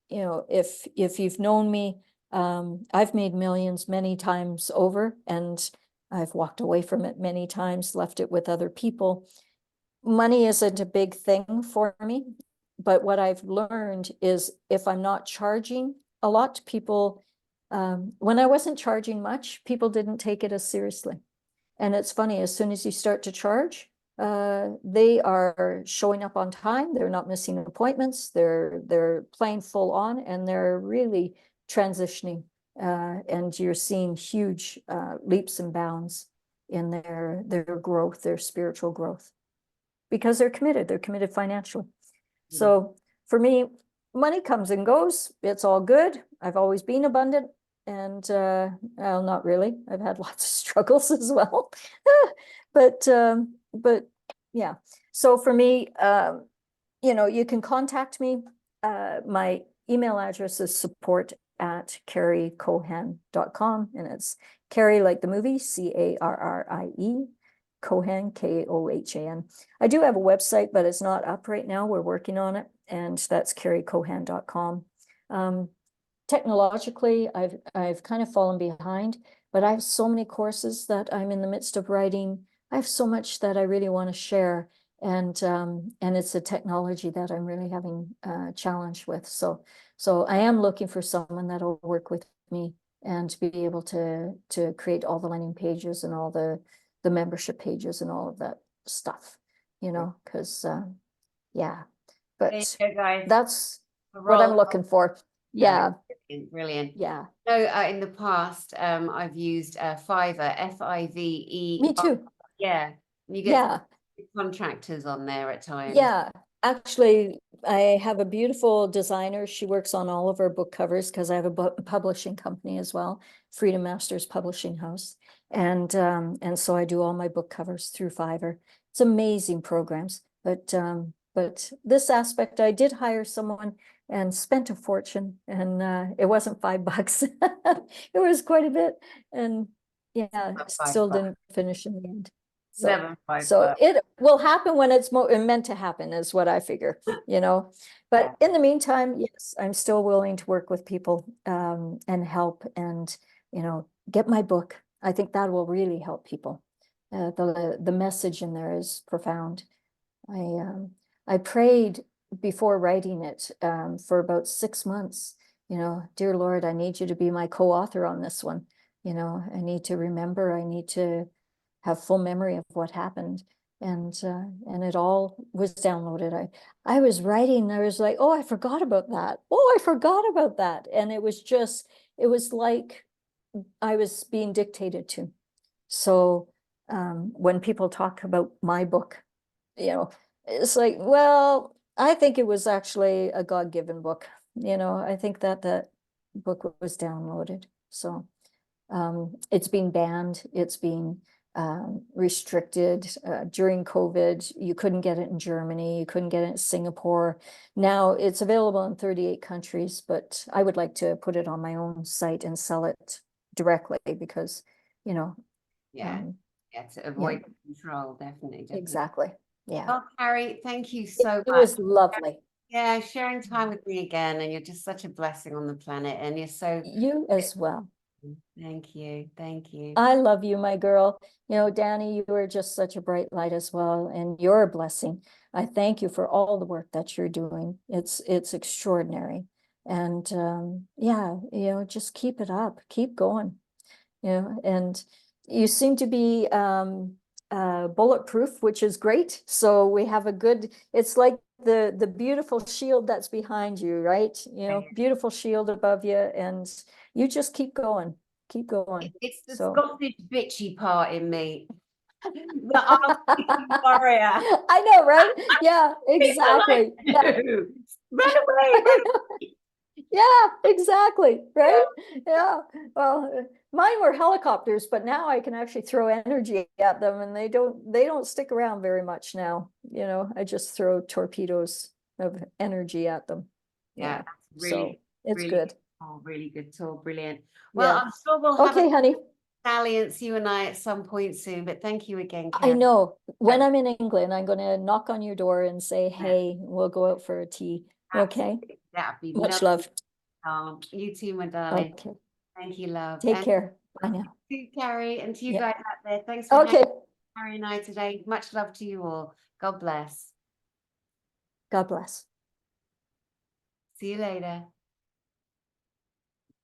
[SPEAKER 2] you know, if you've known me, I've made millions many times over, and I've walked away from it many times, left it with other people. Money isn't a big thing for me, but what I've learned is if I'm not charging a lot, people, when I wasn't charging much, people didn't take it as seriously. And it's funny, as soon as you start to charge, they are showing up on time. They're not missing appointments. They're playing full on, and they're really transitioning. And you're seeing huge leaps and bounds in their growth, their spiritual growth, because they're committed. They're committed financially. So for me, money comes and goes. It's all good. I've always been abundant. And well, not really. I've had lots of struggles as well. but yeah. So for me, you know, you can contact me. My email address is support@carriekohan.com, and it's Carrie like the movie, Carrie, Kohan, Kohan. I do have a website, but it's not up right now. We're working on it, and that's carriekohan.com. Technologically, I've kind of fallen behind, but I have so many courses that I'm in the midst of writing. I have so much that I really want to share, and it's a technology that I'm really having a challenge with. So I am looking for someone that'll work with me and be able to create all the landing pages and all the membership pages and all of that stuff, you know, because yeah,
[SPEAKER 1] There
[SPEAKER 2] but
[SPEAKER 1] you go, guys.
[SPEAKER 2] that's what I'm looking for. Yeah.
[SPEAKER 1] Brilliant.
[SPEAKER 2] Yeah.
[SPEAKER 1] So in the past, I've used Fiverr, Five.
[SPEAKER 2] Me too.
[SPEAKER 1] Yeah. You get
[SPEAKER 2] Yeah.
[SPEAKER 1] contractors on there at times.
[SPEAKER 2] Yeah. Actually, I have a beautiful designer. She works on all of our book covers because I have a book publishing company as well, Freedom Masters Publishing House. And so I do all my book covers through Fiverr. It's amazing programs. But this aspect, I did hire someone and spent a fortune, and it wasn't $5. It was quite a bit. And yeah, still didn't finish in the end. So it will happen when it's meant to happen, is what I figure, you know. But in the meantime, yes, I'm still willing to work with people and help, and, you know, get my book. I think that will really help people. The message in there is profound. I prayed before writing it for about 6 months, you know, dear Lord, I need you to be my co-author on this one. You know, I need to remember, I need to have full memory of what happened. And it all was downloaded. I was writing, I was like, oh, I forgot about that. Oh, I forgot about that. And it was like I was being dictated to. So when people talk about my book, you know, it's like, well, I think it was actually a God-given book. You know, I think that book was downloaded. So it's been banned. It's been restricted during COVID. You couldn't get it in Germany. You couldn't get it in Singapore. Now it's available in 38 countries, but I would like to put it on my own site and sell it directly because, you know.
[SPEAKER 1] To avoid control, definitely.
[SPEAKER 2] Exactly. Yeah.
[SPEAKER 1] Well, Carrie, thank you so much.
[SPEAKER 2] It was lovely.
[SPEAKER 1] Yeah, sharing time with me again, and you're just such a blessing on the planet, and you're so.
[SPEAKER 2] You as well.
[SPEAKER 1] Thank you. Thank you.
[SPEAKER 2] I love you, my girl. You know, Dani, you are just such a bright light as well, and you're a blessing. I thank you for all the work that you're doing. It's extraordinary. And yeah, you know, just keep it up, keep going. You know, and you seem to be bulletproof, which is great. So we have a good, it's like the beautiful shield that's behind you, right? You know, beautiful shield above you, and you just keep going. Keep going.
[SPEAKER 1] It's the Scottish bitchy part in me. The warrior.
[SPEAKER 2] I know, right? Yeah, exactly. Yeah.
[SPEAKER 1] Run away.
[SPEAKER 2] Yeah, exactly. Right. Yeah. Well, mine were helicopters, but now I can actually throw energy at them, and they don't stick around very much now. You know, I just throw torpedoes of energy at them.
[SPEAKER 1] Yeah. Really,
[SPEAKER 2] so it's
[SPEAKER 1] really
[SPEAKER 2] good.
[SPEAKER 1] Oh, really good talk. Brilliant. Well,
[SPEAKER 2] Yeah.
[SPEAKER 1] I'm sure we'll have
[SPEAKER 2] okay, honey.
[SPEAKER 1] Alliance, you and I, at some point soon, but thank you again,
[SPEAKER 2] I know. When I'm in England, I'm going to knock on your door and say, hey, we'll go out for a tea. Okay.
[SPEAKER 1] That'd be
[SPEAKER 2] Much
[SPEAKER 1] lovely.
[SPEAKER 2] love.
[SPEAKER 1] You too, my darling.
[SPEAKER 2] Okay.
[SPEAKER 1] Thank you, love.
[SPEAKER 2] Take
[SPEAKER 1] And
[SPEAKER 2] care. Bye now.
[SPEAKER 1] to you, Carrie, and to you
[SPEAKER 2] Yeah.
[SPEAKER 1] guys out there. Thanks for
[SPEAKER 2] Okay.
[SPEAKER 1] having Carrie and I today. Much love to you all. God bless.
[SPEAKER 2] God bless.
[SPEAKER 1] See you later.